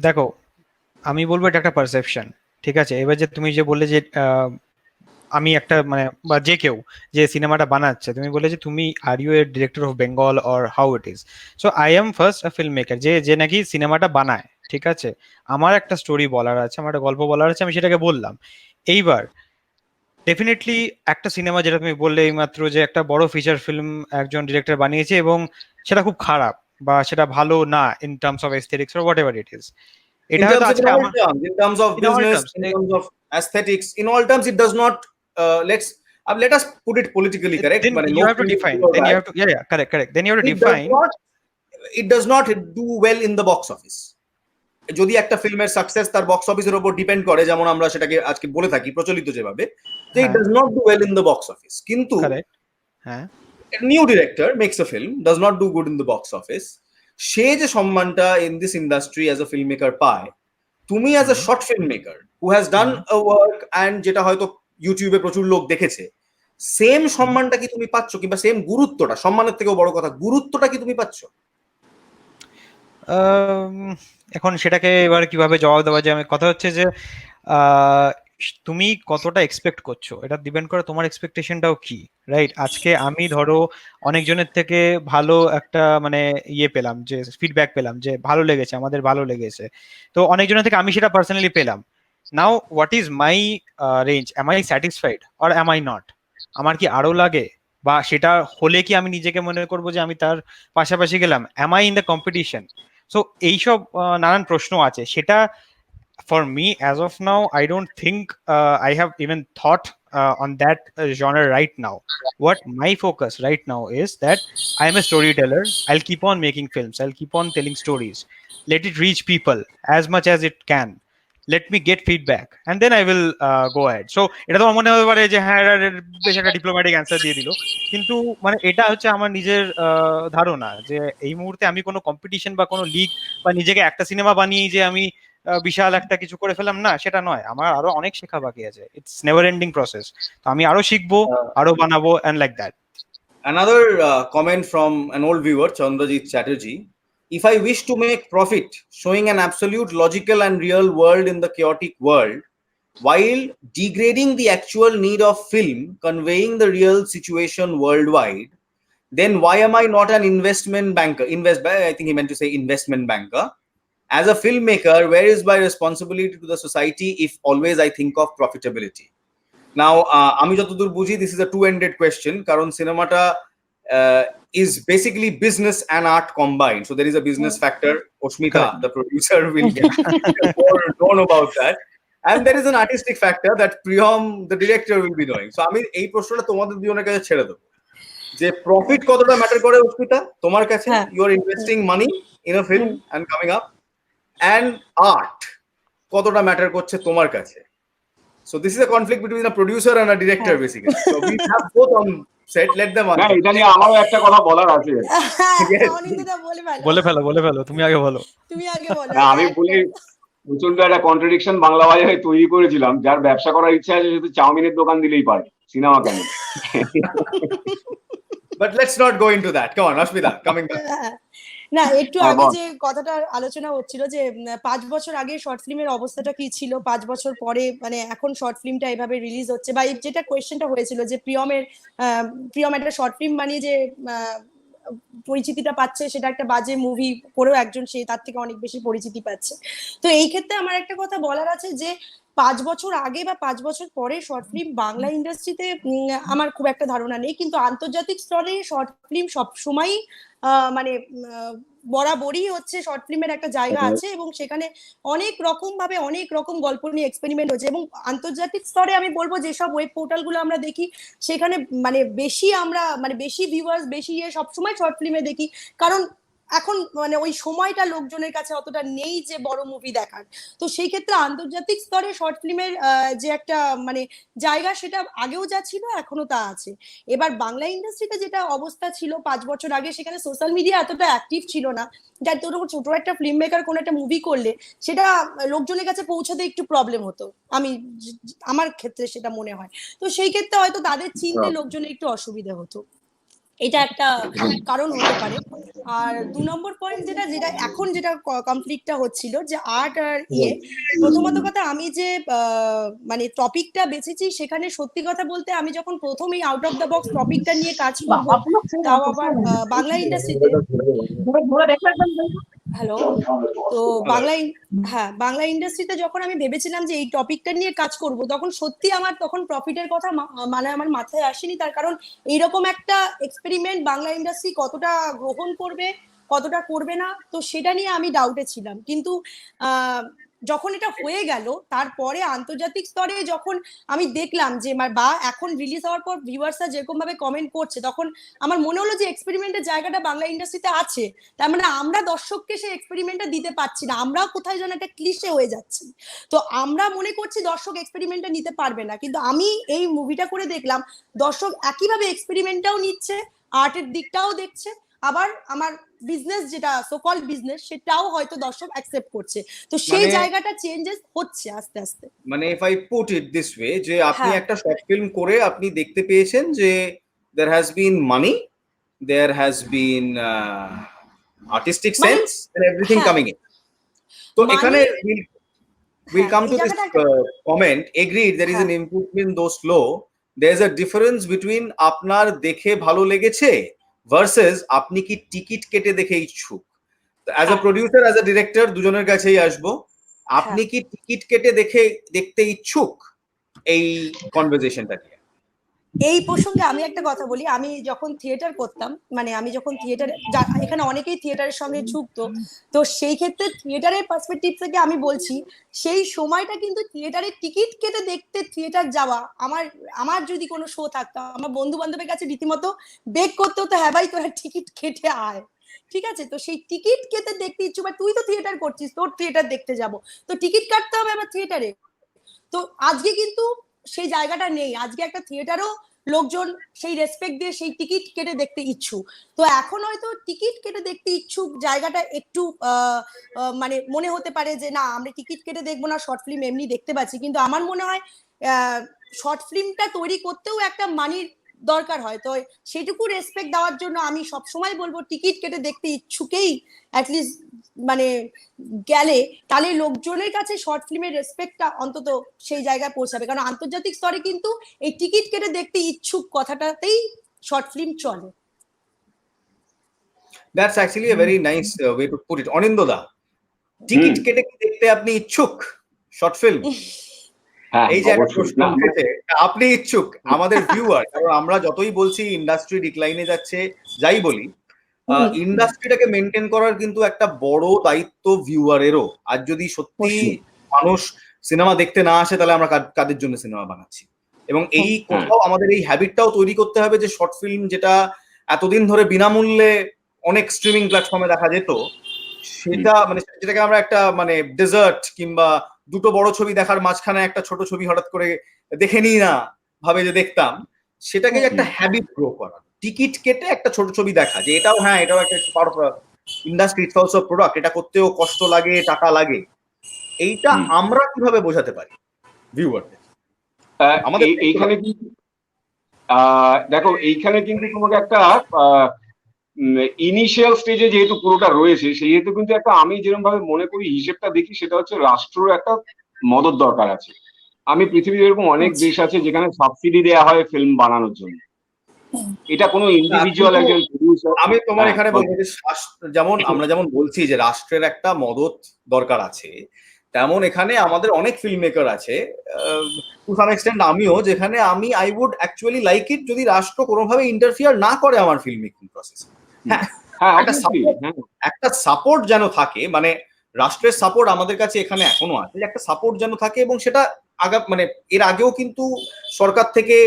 দেখো, আমি বলবো এটা একটা পারসেপশন, ঠিক আছে? এবার যে তুমি যে বললে যে আমি একটা মানে বা যে কেউ যে সিনেমাটা বানাচ্ছে, তুমি বললে যে তুমি are you a director of Bengal or how it is. So I am first a film maker, যে নাকি সিনেমাটা বানায়, ঠিক আছে? আমার একটা স্টোরি বলার আছে, আমার একটা গল্প বলার আছে, আমি সেটাকে বললাম। এইবার ডেফিনেটলি একটা সিনেমা, যেটা তুমি বললে এইমাত্র, যে একটা বড় ফিচার ফিল্ম একজন ডিরেক্টর বানিয়েছে এবং সেটা খুব খারাপ বা সেটা ভালো না in terms of aesthetics or what ever it is, এটা হয়তো আজকে in terms of business, in terms of aesthetics, in all terms it does not let us put it politically correct. Then you have to define, then you have to, yeah, correct, then you have to define. It does not do well in the box office. যদি একটা ফিল্মের success তার box অফিসের উপর depend করে, যেমন আমরা সেটাকে আজকে বলে থাকি প্রচলিত যেভাবে, যে it does not do well in the box office, কিন্তু হ্যাঁ new director makes a film, does not do good in the box office, সে যে সম্মানটা in this industry as a film maker পায়, তুমি as a short film maker who has done a work and যেটা হয়তো ইউটিউবে প্রচুর লোক দেখেছে, সেম সম্মানটা কি তুমি পাচ্ছ, কিংবা সেম গুরুত্বটা, সম্মানের থেকেও বড় কথা গুরুত্বটা কি তুমি পাচ্ছ? এখন সেটাকে এবার কিভাবে জবাব দেওয়া যায়, কথা হচ্ছে যে তুমি কতটা এক্সপেক্ট করছো, এটা ডিপেন্ড করে তোমার এক্সপেকটেশনটাও কি, রাইট? আজকে আমি ধরো অনেকজনের থেকে ভালো একটা মানে পেলাম, যে ফিডব্যাক পেলাম যে ভালো লেগেছে, আমাদের ভালো লেগেছে, তো অনেকজনের থেকে আমি সেটা পার্সোনালি পেলাম। Now what is my range? Am I satisfied or am I not? আমার কি আরো লাগে, বা সেটা হলে কি আমি নিজেকে মনে করবো যে আমি তার পাশাপাশি গেলাম? Am I in the competition? So এইসব নানান প্রশ্ন আছে। সেটা for me as of now, I don't think I have even thought on that genre right now. What my focus right now is that I am a storyteller. I'll keep on making films, I'll keep on telling stories, let it reach people as much as it can, let me get feedback and then I will go ahead. So এটা তো আমার মনে হতে পারে যে হ্যাঁ এর বেশ একটা ডিপ্লোম্যাটিক অ্যান্সার দিয়ে দিল, কিন্তু মানে এটা হচ্ছে আমার নিজের ধারণা যে এই মুহূর্তে আমি কোনো কম্পিটিশন বা কোনো লিগ বা নিজেকে একটা সিনেমা বানিয়ে যে আমি বিশাল একটা কিছু করে ফেলাম, না সেটা নয়, আমার আরো অনেক শেখা বাকি আছে। It's never ending process. তো আমি আরো শিখবো, আরো বানাবো, and like that. Another comment from an old viewer, Chandrajit Chatterjee. If I wish to make profit showing an absolute logical and real world in the chaotic world, while degrading the actual need of film conveying the real situation worldwide, then why am I not an investment banker? I think he meant to say investment banker. As a filmmaker, where is my responsibility to the society if always I think of profitability? Now, আমি যতদূর বুঝি, this is a two-ended question, কারণ সিনেমাটা is basically business and art combined. So there is a business factor. Oshmita, the producer, will get more known about that. And there is an artistic factor that Priyam, the director, will be knowing. So আমি এই প্রশ্নটা তোমাদের দুজনের কাছে ছেড়ে দেবো, যে profit কতটা ম্যাটার করে অস্মিতা তোমার কাছে? You are investing money in a film and coming up, and art কতটা ম্যাটার করছে তোমার কাছে? So this is a conflict between a producer and a director basically. So we have both on set. Let them answer. না, এটা নিয়ে আমারও একটা কথা বলার আছে। বলে ফেলো, তুমি আগে বলো। আমি বলি, প্রচন্ড একটা কন্ট্রাডিকশন বাংলা বাজারে তৈরি করেছিলাম। যার ব্যবসা করার ইচ্ছা আছে শুধু চাউমিনের দোকান দিলেই পারে, সিনেমা কেন? But let's not go into that. Come on, Ashmita, coming back. না, একটু আগে যে কথাটা আলোচনা হচ্ছিল যে 5 বছর আগে শর্ট ফিল্মের অবস্থাটা কি ছিল, 5 বছর পরে মানে এখন শর্ট ফিল্মটা এভাবে রিলিজ হচ্ছে, বা যেটা কোয়েশ্চেনটা হয়েছিল যে প্রিয়ম একটা শর্ট ফিল্ম বানিয়ে যে পরিচিতিটা পাচ্ছে, সেটা একটা বাজে মুভি করেও একজন সে তার থেকে অনেক বেশি পরিচিতি পাচ্ছে। তো এই ক্ষেত্রে আমার একটা কথা বলার আছে যে 5 বছর আগে বা 5 বছর পরে শর্ট ফিল্ম বাংলা ইন্ডাস্ট্রিতে আমার খুব একটা ধারণা নেই, কিন্তু আন্তর্জাতিক স্তরে শর্ট ফিল্ম সবসময়ই মানে বরাবরই হচ্ছে শর্ট ফিল্মের একটা জায়গা আছে, এবং সেখানে অনেক রকম ভাবে অনেক রকম গল্প নিয়ে এক্সপেরিমেন্ট হচ্ছে। এবং আন্তর্জাতিক স্তরে আমি বলবো যেসব ওয়েব পোর্টাল গুলো আমরা দেখি সেখানে মানে বেশি ভিউয়ার্স বেশি সবসময় শর্ট ফিল্মে দেখি, কারণ এখন মানে ওই সময়টা লোকজনের কাছে অতটা নেই যে বড় মুভি দেখার। তো সেই ক্ষেত্রে আন্তর্জাতিক স্তরে শর্ট ফিল্মের যে একটা মানে জায়গা, সেটা আগেও যা ছিল এখনো তা আছে। এবার বাংলা ইন্ডাস্ট্রিতে যেটা অবস্থা ছিল 5 বছর আগে, সেখানে সোশ্যাল মিডিয়া এতটা অ্যাক্টিভ ছিল না, যার তোর ছোট একটা ফিল্ম মেকার কোনো একটা মুভি করলে সেটা লোকজনের কাছে পৌঁছাতে একটু প্রবলেম হতো, আমার ক্ষেত্রে সেটা মনে হয়। তো সেই ক্ষেত্রে হয়তো তাদের চিনতে লোকজনের একটু অসুবিধা হতো, এটা একটা কারণ হতে পারে। আর 2 নম্বর পয়েন্ট যেটা এখন যেটা কনফ্লিক্টটা হচ্ছিল যে আর্ট আর প্রথমত কথা, আমি যে মানে টপিকটা বেছেছি সেখানে সত্যি কথা বলতে আমি যখন প্রথম এই আউট অফ দ্য বক্স টপিকটা নিয়ে কাজ করবো, তাও আবার বাংলা ইন্ডাস্ট্রিতে, হ্যালো, তো বাংলা ইন্ডাস্ট্রিতে যখন আমি ভেবেছিলাম যে এই টপিকটা নিয়ে কাজ করব, তখন সত্যি আমার তখন প্রফিটের কথা মানে আমার মাথায় আসেনি। তার কারণ এইরকম একটা এক্সপেরিমেন্ট বাংলা ইন্ডাস্ট্রি কতটা গ্রহণ করবে কতটা করবে না, তো সেটা নিয়ে আমি ডাউটে ছিলাম। কিন্তু যখন এটা হয়ে গেল, তারপরে আন্তর্জাতিক স্তরে যখন আমি দেখলাম যে বা এখন রিলিজ হওয়ার পর ভিউয়ার্সরা যেরকম ভাবে কমেন্ট করছে, তখন আমার মনে হলো যে এক্সপেরিমেন্টের জায়গাটা বাংলা ইন্ডাস্ট্রিতে আছে। তার মানে আমরা দর্শককে সেই এক্সপেরিমেন্টটা দিতে পারছি না, আমরা কোথায় যেন একটা ক্লিশে হয়ে যাচ্ছি। তো আমরা মনে করছি দর্শক এক্সপেরিমেন্টটা নিতে পারবে না, কিন্তু আমি এই মুভিটা করে দেখলাম দর্শক একইভাবে এক্সপেরিমেন্টটাও নিচ্ছে, আর্টের দিকটাও দেখছে, আবার আমার বিজনেস যেটা সোকল বিজনেস সেটাও হয়তো দর্শক অ্যাকসেপ্ট করছে। তো সেই জায়গাটা চেঞ্জেস হচ্ছে আস্তে আস্তে। মানে if I put it this way, যে আপনি একটা শর্ট ফিল্ম করে আপনি দেখতে পেয়েছেন যে there has been money, there has been artistic sense and everything coming in. তো এখানে we'll come to this comment. Agreed, there is an improvement though slow. There's a difference between আপনার দেখে ভালো লেগেছে ভার্সেস আপনি কি টিকিট কেটে দেখে ইচ্ছুক। As a producer, as a director, দুজনের কাছেই আসবো। আপনি কি টিকিট কেটে দেখতে ইচ্ছুক এই কনভারসেশনটা নিয়ে? এই প্রসঙ্গে আমি একটা কথা বলি, আমি যখন থিয়েটার করতাম, মানে আমি যখন থিয়েটার, এখানে অনেকেই থিয়েটারের সঙ্গে যুক্ত, তো সেই ক্ষেত্রে থিয়েটারের পার্সপেক্টিভ থেকে আমি বলছি, সেই সময়টা কিন্তু থিয়েটারের টিকিট কেটে দেখতে থিয়েটার যাওয়া, আমার যদি কোনো শো থাকতো, আমার বন্ধু বান্ধবের কাছে রীতিমতো বেগ করতে হতো, হ্যাঁ ভাই তোরা টিকিট কেটে আয়। ঠিক আছে? তো সেই টিকিট কেটে দেখতে ইচ্ছুক, বা তুই তো থিয়েটার করছিস, তোর থিয়েটার দেখতে যাব, তো টিকিট কাটতে হবে আবার থিয়েটারে। তো আজকে কিন্তু সেই জায়গাটা নেই, আজকে একটা থিয়েটারও লোকজন সেই রেসপেক্ট দিয়ে সেই টিকিট কেটে দেখতে ইচ্ছুক। তো এখন হয়তো টিকিট কেটে দেখতে ইচ্ছুক জায়গাটা একটু মানে মনে হতে পারে যে না আমরা টিকিট কেটে দেখবো না, শর্ট ফিল্ম এমনি দেখতে পাচ্ছি। কিন্তু আমার মনে হয় শর্ট ফিল্মটা তৈরি করতেও একটা মানির দরকার হয়, তো সেটুকু রেসপেক্ট দেওয়ার জন্য আমি সবসময় বলবো টিকিট কেটে দেখতে ইচ্ছুকেই অ্যাটলিস্ট মানে গেলে তাহলে লোকজনের কাছে শর্ট ফিল্মের রেসপেক্টটা অন্তত সেই জায়গায় পৌঁছাবে। কারণ আন্তর্জাতিক স্তরে কিন্তু এই টিকিট কেটে দেখতে ইচ্ছুক কথাটাতেই শর্ট ফিল্ম চলে। That's actually a very nice way to put it. অনিন্দদা, টিকিট কেটে কি দেখতে আপনি ইচ্ছুক শর্ট ফিল্ম? হ্যাঁ এই যে একটা অবশ্যই। প্রশ্ন না, উঠেছে, আপনি ইচ্ছুক, আমাদের ভিউয়ার, কারণ আমরা যতই বলছি ইন্ডাস্ট্রি ডিক্লাইনে যাচ্ছে, যাই বলি, ইন্ডাস্ট্রিটাকে মেনটেন করার কিন্তু একটা বড় দায়িত্ব ভিউয়ারেরও। আর যদি সত্যি মানুষ সিনেমা দেখতে না আসে তাহলে আমরা কাদের জন্য সিনেমা বানাচ্ছি? এবং এই কোথাও আমাদের এই হ্যাবিটটাও তৈরি করতে হবে যে শর্ট ফিল্ম যেটা এতদিন ধরে বিনামূল্যে অনেক স্ট্রিমিং প্ল্যাটফর্মে দেখা যেত, সেটা মানে যেটাকে আমরা একটা মানে ডেজার্ট কিংবা দুটো বড় ছবি দেখার মাঝখানে একটা ছোট ছবি হঠাৎ করে দেখে নিই না ভাবে যে দেখতাম, সেটাকে একটা হ্যাবিট গ্রো করা, টিকিট কেটে একটা ছোট ছবি দেখা, যে এটাও হ্যাঁ এটাও একটা part of industry, it's also product, এটা করতেও কষ্ট লাগে, টাকা লাগে। এইটা আমরা কিভাবে বোঝাতে পারি ভিউয়ারদের? আমাদের এইখানে কিন্তু দেখো এইখানে কিন্তু তোমাকে একটা ইনিশিয়াল স্টেজে যেহেতু পুরোটা রয়েছে, সেহেতু কিন্তু একটা আমি যেরকম ভাবে মনে করি হিসেবটা দেখি, সেটা হচ্ছে রাষ্ট্রের একটা মদত দরকার আছে। আমি পৃথিবীর এরকম অনেক দেশ আছে যেখানে সাবসিডি দেওয়া হয় ফিল্ম বানানোর জন্য, এটা কোনো ইন্ডিভিজুয়াল একজন প্রডিউসার। আমি তোমার এখানে বলবো যে যেমন আমরা যেমন বলছি যে রাষ্ট্রের একটা মদত দরকার আছে, তেমন এখানে আমাদের অনেক ফিল্ম মেকার আছে, টু সাম এক্সটেন্ট আমিও, যেখানে আমি I would actually like it যদি রাষ্ট্র কোনোভাবে ইন্টারফিয়ার না করে আমার ফিল্ম মেকিং প্রসেস। হ্যাঁ, একটা সাপোর্ট যেন থাকে, মানে রাষ্ট্রের সাপোর্ট আমাদের কাছে এখানে এখনো আছে, একটা সাপোর্ট যেন থাকে, এবং সেটা মানে এর আগেও কিন্তু সরকার থেকে,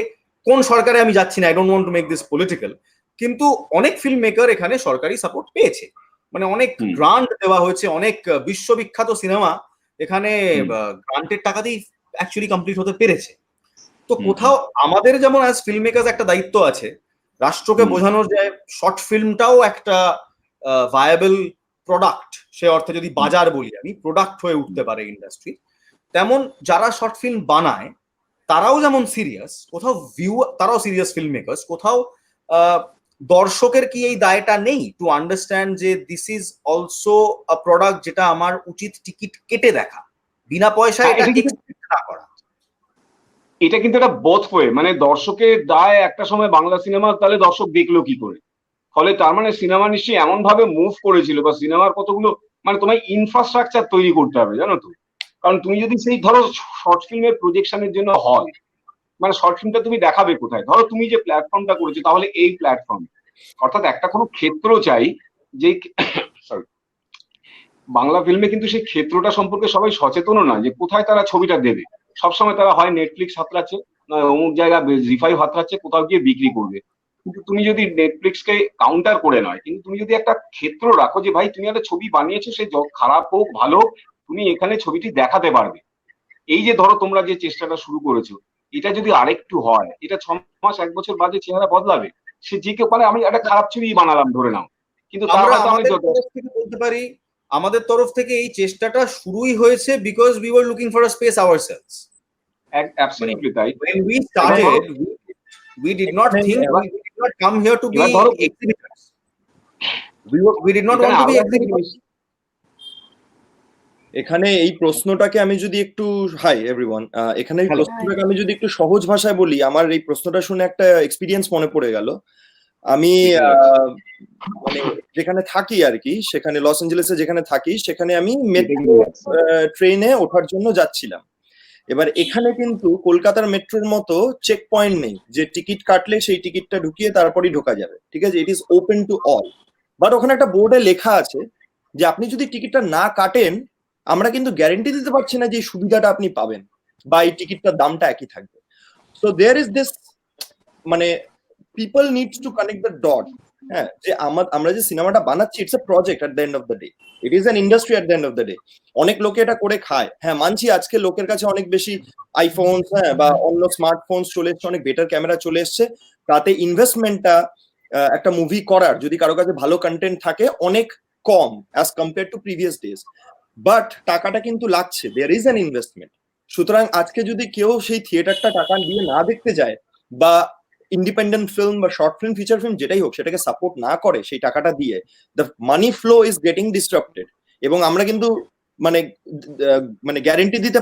কোন সরকারে আমি যাচ্ছি না, I don't want to make this political, কিন্তু অনেক ফিল্ম মেকার এখানে সরকারি সাপোর্ট পেয়েছে, মানে অনেক গ্রান্ট দেওয়া হয়েছে, অনেক বিশ্ববিখ্যাত সিনেমা এখানে গ্রান্টের টাকাতেই অ্যাকচুয়ালি কমপ্লিট হতে পেরেছে। তো কোথাও আমাদের যেমন অ্যাজ ফিল্ম মেকার্স একটা দায়িত্ব আছে রাষ্ট্রকে বোঝানোর, যে শর্ট ফিল্মটাও একটা ভায়াবল প্রোডাক্ট, সে অর্থে যদি বাজার বলি আমি, প্রোডাক্ট হয়ে উঠতে পারে ইন্ডাস্ট্রি, তেমন যারা শর্ট ফিল্ম বানায় তারাও যেমন সিরিয়াস, কোথাও তারাও সিরিয়াস ফিল্ম মেকার্স, কোথাও দর্শকের কি এই দায়টা নেই টু আন্ডারস্ট্যান্ড যে this is also a product যেটা আমার উচিত টিকিট কেটে দেখা, বিনা পয়সায় এটা এক্সপেক্ট না করা। এটা কিন্তু একটা বোথ ওয়ে, মানে দর্শকের দায় একটা সময় বাংলা সিনেমা, তাহলে দর্শক দেখলো কি করে? ফলে তার মানে সিনেমা নিশ্চয়ই এমন ভাবে মুভ করেছিল, বা সিনেমার কতগুলো মানে তোমার ইনফ্রাস্ট্রাকচার তৈরি করতে হবে, জানো তো। কারণ তুমি যদি সেই ধরো শর্ট ফিল্মের প্রজেকশনের জন্য হল, মানে শর্ট ফিল্মটা তুমি দেখাবে কোথায়? ধরো তুমি যে প্ল্যাটফর্মটা করেছো, তাহলে এই প্ল্যাটফর্ম, অর্থাৎ একটা কোনো ক্ষেত্র চাই যে সরি, বাংলা ফিল্মে কিন্তু সেই ক্ষেত্রটা সম্পর্কে সবাই সচেতনও না, যে কোথায় তারা ছবিটা দেবে। সবসময় তারা হয় নেটফ্লিক্স হাতড়াচ্ছে, নয় অমুক জায়গায় জি5 হাতড়াচ্ছে, কোথাও গিয়ে বিক্রি করবে। কিন্তু তুমি যদি নেটফ্লিক্সকে কাউন্টার করে নয়, কিন্তু তুমি যদি একটা ক্ষেত্র রাখো যে ভাই তুমি একটা ছবি বানিয়েছো, সে খারাপ হোক ভালো হোক, তুমি এখানে ছবিটি দেখাতে পারবে। এই যে ধরো তোমরা যে চেষ্টাটা শুরু করেছো, এটা যদি আরেকটু হয়, এটা 6 মাস 1 বছর বাদে চেহারা বদলাবে। সে যে কেউ পারে, আমি একটা খারাপ ছবি বানালাম ধরে নাও, কিন্তু আমরা আমাদের তরফ থেকে বলতে পারি, আমাদের তরফ থেকে এই চেষ্টাটা শুরুই হয়েছে because we were looking for a space ourselves. Absolutely তাই। When we started, we did not think, we did not come here to be exhibitors. We did not want to be exhibitors. এখানে এই প্রশ্নটাকে আমি যদি একটু, hi everyone, এখানে এই প্রশ্নটাকে আমি যদি একটু সহজ ভাষায় বলি, আমার এই প্রশ্নটা শুনে একটা এক্সপিরিয়েন্স মনে পড়ে গেল। আমি মানে যেখানে থাকি আর কি, সেখানে লস অ্যাঞ্জেলেসে যেখানে থাকি, সেখানে আমি মেট্রো ট্রেনে ওঠার জন্য যাচ্ছিলাম। এবার এখানে কিন্তু কলকাতার মেট্রোর মতো চেক পয়েন্ট নেই যে টিকিট কাটলে সেই টিকিটটা ঢুকিয়ে তারপরেই ঢোকা যাবে, ঠিক আছে? It is open to all, but ওখানে একটা বোর্ডে লেখা আছে যে আপনি যদি টিকিটটা না কাটেন, আমরা কিন্তু গ্যারেন্টি দিতে পারছি না যে এই সুবিধাটা আপনি পাবেন বা এই টিকিটটার দামটা একই থাকবে। সো দেয়ার ইজ দিস, মানে people needs to connect the dot, হ্যাঁ, যে আমরা যে সিনেমাটা বানাচ্ছি, it's a project at the end of the day, it is an industry at the end of the day. অনেক লোকে এটা করে খায়, হ্যাঁ মানছি, আজকে লোকের কাছে অনেক বেশি আইফোন, হ্যাঁ, বা অন্য স্মার্টফোন চলে এসছে, অনেক বেটার ক্যামেরা চলে এসছে, তাতে ইনভেস্টমেন্টটা একটা মুভি করার, যদি কারো কাছে ভালো কন্টেন্ট থাকে, অনেক কম as compare to previous days, but টাকাটা কিন্তু লাগছে, দেয়ার ইজ অ্যান ইনভেস্টমেন্ট। সুতরাং আজকে যদি কেউ সেই থিয়েটারটা টাকা দিয়ে না দেখতে যায়, বা ইন্ডিপেন্ডেন্ট ফিল্ম বা শর্ট ফিল্ম, ফিচার ফিল্ম যেটাই হোক, সেটাকে সাপোর্ট না করে সেই টাকাটা দিয়ে, the money flow is getting disrupted. এবং আমরা কিন্তু মানে মানে গ্যারেন্টি দিতে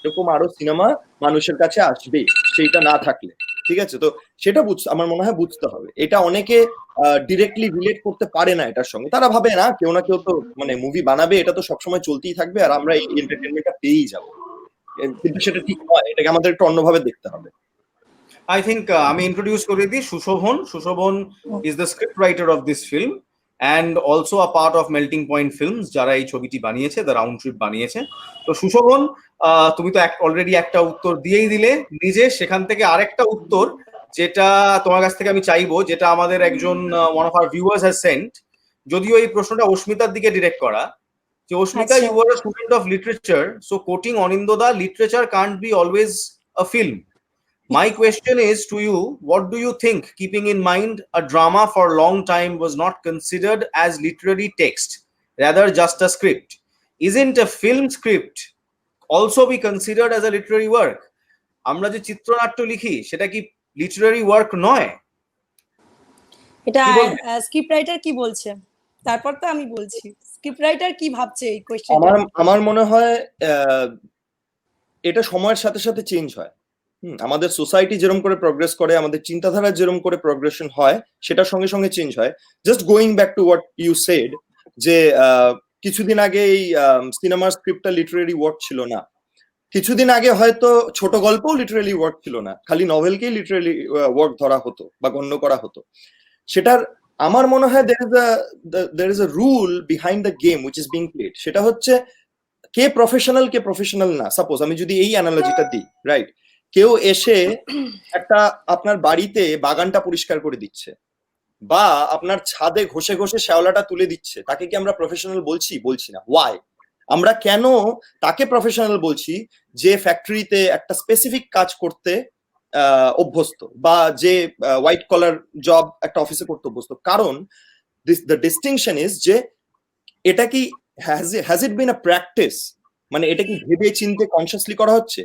এরকম আরো সিনেমা মানুষের কাছে আসবে সেইটা না থাকলে, ঠিক আছে? তো সেটা আমার মনে হয় বুঝতে হবে। এটা অনেকে ডিরেক্টলি রিলেট করতে পারে না এটার সঙ্গে, তারা ভাবে না কেউ না কেউ তো মানে মুভি বানাবে, এটা তো সবসময় চলতেই থাকবে আর আমরা এই এন্টারটেনমেন্টটা পেয়েই যাবো, কিন্তু সেটা ঠিক নয়, এটাকে আমাদের একটু অন্যভাবে দেখতে হবে। I think আমি introduce করে দিই Sushovan. Sushovan is the script writer of this film and also a part of Melting Point Films, যারা এই ছবিটি বানিয়েছে, The Round Trip বানিয়েছে। তো সুশোভন, তুমি তো অলরেডি একটা উত্তর দিয়েই দিলে নিজে, সেখান থেকে আরেকটা উত্তর যেটা তোমার কাছ থেকে আমি চাইবো, যেটা আমাদের একজন one of our viewers has sent, যদিও এই প্রশ্নটা অস্মিতার দিকে ডিরেক্ট করা, যে অস্মিতা, আচ্ছা। you were a student of literature, so quoting Anindya, literature can't be always a film. My question is to you, what do you think, keeping in mind a drama for a long time was not considered as literary text, rather just a script? Isn't a film script also be considered as a literary work? আমরা যে চিত্রনাট্য লিখি সেটা কি Literary work নয়? এটা কি বলবে? স্ক্রিপ্ট রাইটার কি বলছে, তারপর তো আমি বলছি স্ক্রিপ্ট রাইটার কি ভাবছে এই কোশ্চেন। আমার মনে হয় এটা সময়ের সাথে সাথে চেঞ্জ হয়। আমাদের সোসাইটি যেরকম করে প্রোগ্রেস করে, আমাদের চিন্তাধারা যেরকম করে প্রোগ্রেশন হয়, সেটার সঙ্গে সঙ্গে চেঞ্জ হয়। Just going back to what you said, যে কিছুদিন আগে এই সিনেমার স্ক্রিপ্টটা লিটারেরি ওয়ার্ক ছিল না, কিছুদিন আগে হয়তো ছোট গল্পও লিটারেলি ওয়ার্ক ছিল না, খালি নভেলকেই লিটারেলি ওয়ার্ক ধরা হতো বা গণ্য করা হতো। সেটার আমার মনে হয় there is a rule behind the game which is being played, সেটা হচ্ছে কে প্রফেশনাল না। সাপোজ আমি যদি এই অ্যানালজিটা দিই, রাইট, কেউ এসে একটা আপনার বাড়িতে বাগানটা পরিষ্কার করে দিচ্ছে, বা আপনার ছাদে ঘষে ঘষে শ্যাওলাটা তুলে দিচ্ছে, তাকে কি আমরা প্রফেশনাল বলছি? বলছি না। ওয়াই? আমরা কেন তাকে প্রফেশনাল বলছি? যে ফ্যাক্টরিতে একটা স্পেসিফিক কাজ করতে অভ্যস্ত, বা যে হোয়াইট কলার জব একটা অফিসে করতে অভ্যস্ত। কারণ দ্য ডিস্টিংশন ইজ যে এটা কি has it bin a practice, মানে এটা কি ভেবে চিন্তে কনসিয়াসলি করা হচ্ছে?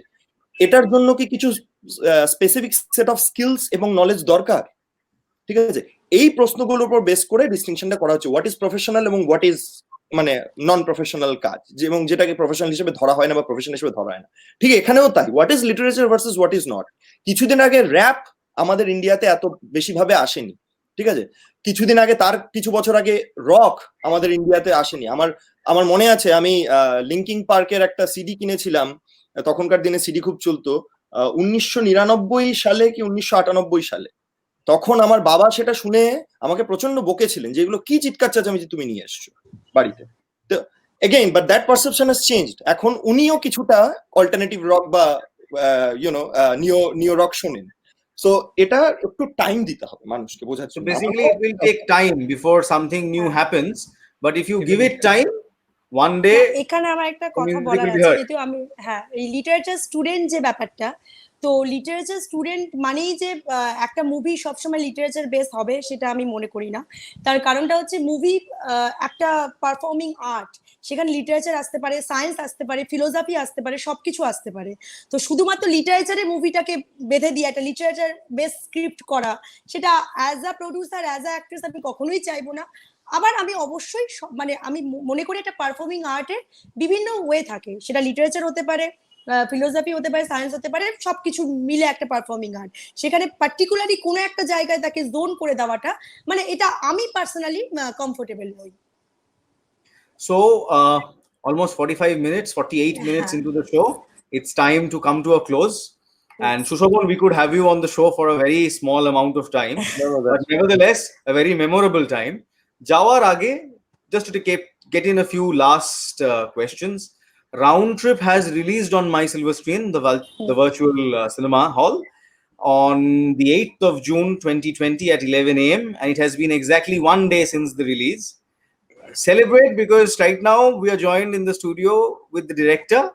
এটার জন্য কি কিছু স্পেসিফিক সেট অফ স্কিলস এবং নলেজ দরকার? ঠিক আছে, এই প্রশ্নগুলোর উপর বেস করে ডিস্টিংশনটা করা হচ্ছে, হোয়াট ইজ প্রফেশনাল এবং হোয়াট ইজ মানে নন প্রফেশনাল কাজ, এবং যেটাকে প্রফেশনাল হিসেবে ধরা হয় না বা প্রফেশন হিসেবে ধরা হয় না। ঠিক এখানেও তাই, what is literature versus what is not. কিছুদিন আগে র্যাপ আমাদের ইন্ডিয়াতে এত বেশি ভাবে আসেনি, ঠিক আছে? কিছুদিন আগে, তার কিছু বছর আগে রক আমাদের ইন্ডিয়াতে আসেনি। আমার মনে আছে, আমি লিঙ্কিং পার্কের একটা সিডি কিনেছিলাম, তখনকার দিনে সিডি খুব চলতো, 1999 সালে কি 1998 সালে। তখন আমার বাবা সেটা শুনে আমাকে প্রচন্ড বকেছিলেন যে এগুলো কি চিৎকার চেঁচামেচি তুমি নিয়ে এসছো বাড়িতে। তো again, but that perception has changed. এখন উনিও কিছুটা অল্টারনেটিভ রক বা নিও রক শোনেন। সো এটা একটু টাইম দিতে হবে মানুষকে বোঝার জন্য। Basically it will take time before something new happens, but if you give it time, one day এখানে আমার একটা কথা music বলার will be আছে, heard. যেহেতু আমি এই লিটারেচার স্টুডেন্ট যে ব্যাপারটা, তো লিটারেচার স্টুডেন্ট মানেই যে একটা মুভি সবসময় লিটারেচার বেস হবে সেটা আমি মনে করি না। তার কারণটা হচ্ছে মুভি একটা পারফর্মিং আর্ট, সেখানে লিটারেচার আসতে পারে, সায়েন্স আসতে পারে, ফিলোসফি আসতে পারে, সবকিছু আসতে পারে। তো শুধুমাত্র লিটারেচারে মুভিটাকে বেঁধে দিয়ে একটা লিটারেচার বেস স্ক্রিপ্ট করা, সেটা as a producer, as a actress আমি কখনোই চাইবো না। আবার আমি অবশ্যই মানে আমি মনে করি একটা পারফর্মিং আর্টের বিভিন্ন ওয়ে থাকে, সেটা লিটারেচার হতে পারে, ফিলোসফি হতে পারে, সায়েন্স হতে পারে, সবকিছু মিলে একটা পারফর্মিং আর্ট। সেখানে পার্টিকুলারলি কোনো একটা জায়গায় তাকে জোন করে দেওয়াটা, মানে এটা আমি পার্সোনালি কমফোর্টেবল নই। So almost 45 minutes, 48 minutes into the show, it's time to come to a close. And Sushobhan, we could have you on the show for a very small amount of time, but nevertheless a very memorable time. Jawar age, just to get in a few last questions. Round Trip has released on My Silver Screen, the virtual cinema hall. on the 8th of June 2020 at 11 a.m. and it has been exactly 1 day since the release. Celebrate, because right now we are joined in the studio with the director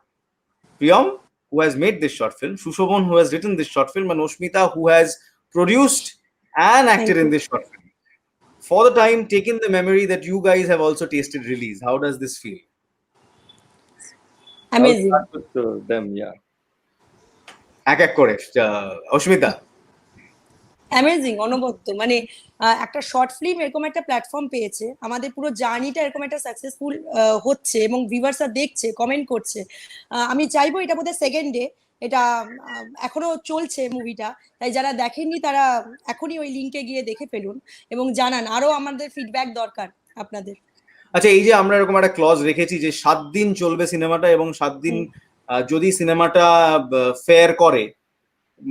Priyam, who has made this short film, Sushobhan, who has written this short film, and Oshmita, who has produced and acted in this short film. For the time, take in the memory that you guys have also tasted release. How does this feel? Amazing. I'll start with them, yeah. এক এক করে অস্মিতা। Amazing, অনবদ্য। মানে একটা short film এরকম একটা platform পেয়েছে, আমাদের পুরো জার্নিটা এরকম একটা সাকসেসফুল হচ্ছে এবং ভিউয়ার্সরা দেখছে, কমেন্ট করছে। আমি চাইবো এটা বোধহয় সেকেন্ড ডে, এটা এখনো চলছে মুভিটা, তাই যারা দেখেননি তারা এখনই ওই লিঙ্কে গিয়ে দেখে ফেলুন এবং জানান, আরো আমাদের ফিডব্যাক দরকার আপনাদের। আচ্ছা, এই যে আমরা এরকম একটা ক্লজ রেখেছি যে 7 দিন চলবে সিনেমাটা, এবং 7 দিন যদি সিনেমাটা ফেয়ার করে,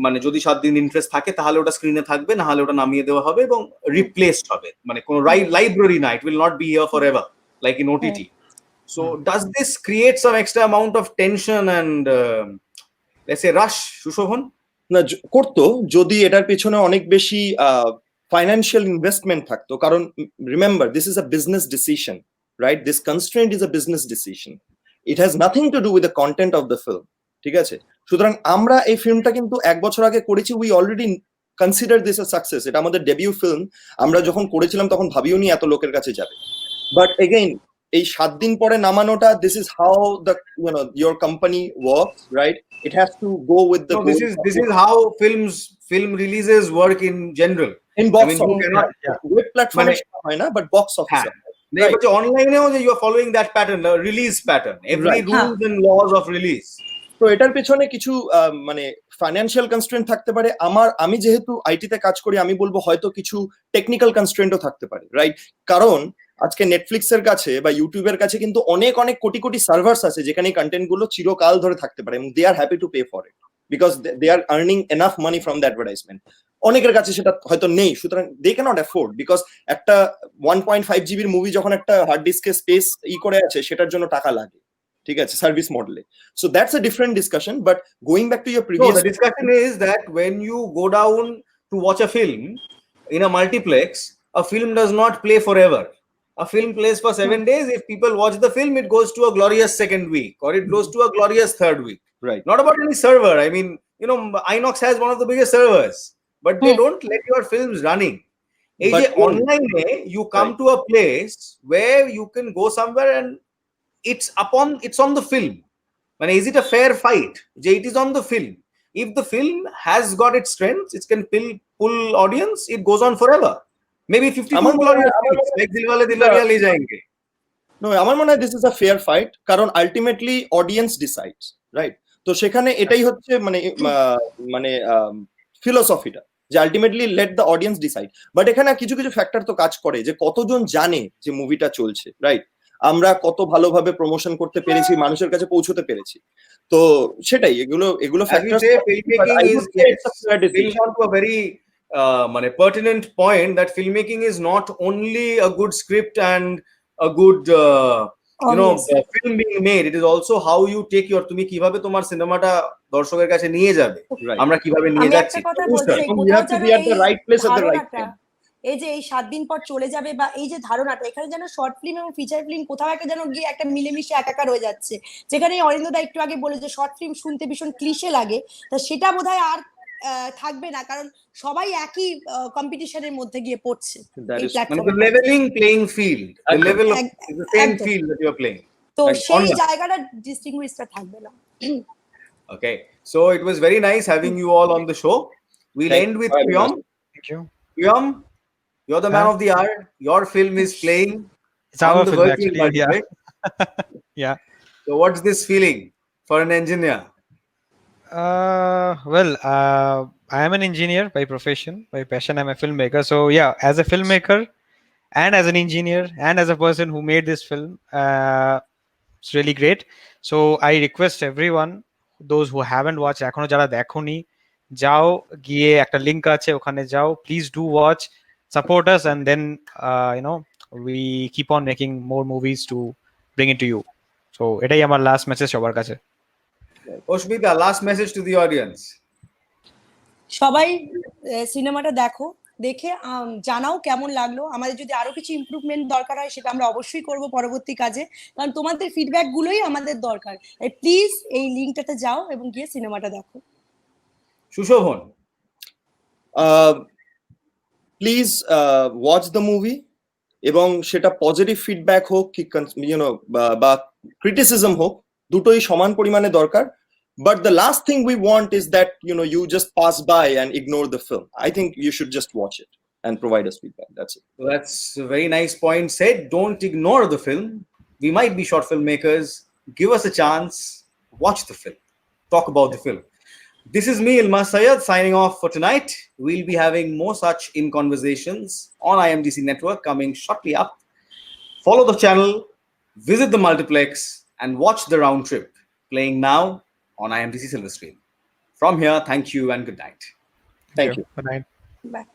মানে যদি 7 দিন ইন্টারেস্ট থাকে তাহলে ওটা স্ক্রিনে থাকবে, না হলে ওটা নামিয়ে দেওয়া হবে এবং রিপ্লেসড হবে, মানে কোনো লাইব্রেরি না, it will not be here for ever like in OTT. So does this create some extra amount of tension and let's say rush, Sushobhan? না, করতো যদি এটার পেছনে অনেক বেশি ফাইন্যান্সিয়াল ইনভেস্টমেন্ট থাকতো, কারণ remember this is a business decision, right? This constraint is a business decision, it has nothing to do with the content of the film, ঠিক আছে? সুতরাং আমরা এই ফিল্মটা কিন্তু 1 বছর আগে করেছি, we already consider this a success. এটা আমাদের ডেবিউ ফিল্ম, আমরা যখন করেছিলাম তখন ভাবিও নি এত লোকের কাছে যাবে। বাট এগেইন এই 7 দিন পরে নামানোটা, this is how the your company works, right? It has to go with the this is how film releases work in general. in box I mean, you office, cannot- web platform হয় না, but box office হ্যাঁ, but online you are following that pattern, the release pattern, every Right. rules and laws of release. তো এটার পেছনে কিছু মানে financial constraint থাকতে পারে। আমি যেহেতু আইটিতে কাজ করি, আমি বলবো হয়তো কিছু টেকনিক্যাল কনস্ট্রেন্টও থাকতে পারে, রাইট? কারণ আজকে নেটফ্লিক্সের কাছে বা ইউটিউবের কাছে কিন্তু অনেক অনেক কোটি কোটি সার্ভার্স আছে যেখানে এই কন্টেন্ট গুলো চিরকাল ধরে থাকতে পারে, এবং they are happy to pay for it because they are earning enough money from the advertisement. অনেকের কাছে সেটা হয়তো নেই, সুতরাং দে ক্যানট অ্যাফোর্ড, বিকজ একটা 1.5 জিবির মুভি যখন একটা হার্ড ডিস্কের স্পেস করে আছে, সেটার জন্য টাকা লাগে, ঠিক আছে, সার্ভিস মডেলে। So that's a different discussion, but going back to your So previous, the discussion is that when you go down to watch a film in a multiplex, a film does not play forever. A film plays for 7 days. If people watch the film, it goes to a glorious second week, or it goes to a glorious third week. right? Not about any server. I mean, Inox has one of the biggest servers, but they don't let your films running. But Online, you come to a place where you can go somewhere and it's on the film. And is it a fair fight? It is on the film. If the film has got its strengths, it can pull audience, it goes on forever. Maybe 52 glorious films, like Dilwale Dulhaniya Le Jayenge. No, আমার মনে হয় this is a fair fight, কারণ ultimately audience decides, right? তো সেখানে এটাই হচ্ছে মানে ফিলোসফিটা, যে ultimately let the audience decide. But এখানে কিছু কিছু ফ্যাক্টর তো কাজ করে, যে কতজন জানে যে মুভিটা চলছে, রাইট? আমরা কত ভালোভাবে প্রমোশন করতে পেরেছি, মানুষের কাছে পৌঁছতে পেরেছি, তো সেটাই, এগুলো factor. a very pertinent point that filmmaking is not only a good script and a good film being made, it is also how you take your, তুমি কিভাবে তোমার সিনেমাটা দর্শকের কাছে নিয়ে যাবে, আমরা কিভাবে নিয়ে যাচ্ছি। এই যে এই 7 দিন পর চলে যাবে, বা এই যে ধারণাটা, এখানে যেন শর্ট ফিল্ম এবং ফিচার ফিল্ম কোথাও একটা যেন গিয়ে একটা মিলেমিশে একাকার হয়ে যাচ্ছে, যেখানে অরিন্দদা একটু আগে বলে যে শর্ট ফিল্ম শুনতে ভীষণ ক্লিশে লাগে, তা সেটা বোধহয় আর থাকবে না, কারণ সবাই একই কম্পিটিশনের মধ্যে গিয়ে পড়ছে এই প্ল্যাটফর্মে। leveling playing field, the level of the same field that you are playing, তো সেই জায়গাটা ডিস্টিংগুইশটা থাকবে না। Okay, so it was very nice having you all on the show. We'll end with Priyam. Thank you. Priyam, you're the man of the hour. Your film is playing. It's our on the film, working actually. Yeah. budget. Yeah. So what's this feeling for an engineer? Well, I am an engineer by profession. By passion, I'm a filmmaker. So yeah, as a filmmaker and as an engineer and as a person who made this film, it's really great. So I request everyone, those who haven't watched, এখনো যারা দেখোনি, যাও গিয়ে একটা link আছে, ওখানে যাও, please do watch, support us, and then we keep on making more movies to bring it to you. So এটাই আমার লাস্ট মেসেজ সবার কাছে। Oshmita, last message to the audience. সবাই সিনেমাটা দেখো, দেখে জানাও কেমন লাগলো। আমাদের যদি আরো কিছু ইমপ্রুভমেন্ট দরকার হয় সেটা আমরা অবশ্যই করব পরবর্তী কাজে, কারণ তোমাদের ফিডব্যাক গুলোই আমাদের দরকার। প্লিজ এই লিঙ্কটাতে যাও এবং গিয়ে সিনেমাটা দেখো। Sushovan, please watch the movie, এবং সেটা পজিটিভ ফিডব্যাক হোক কি বা ক্রিটিসিজম হোক, দুটোই সমান পরিমাণে দরকার। But the last thing we want is that you just pass by and ignore the film. I think you should just watch it and provide us feedback. That's it. that's a very nice point said. Don't ignore the film. We might be short filmmakers. Give us a chance. Watch the film. Talk about the film. This is me, Ilmaz Sayed, signing off for tonight. We'll be having more such in conversations on IMDC Network coming shortly up. Follow the channel, visit the multiplex, and watch The Round Trip, playing now on IMDC Silver Screen. From here, thank you and good night. Thank you. Good night. Bye.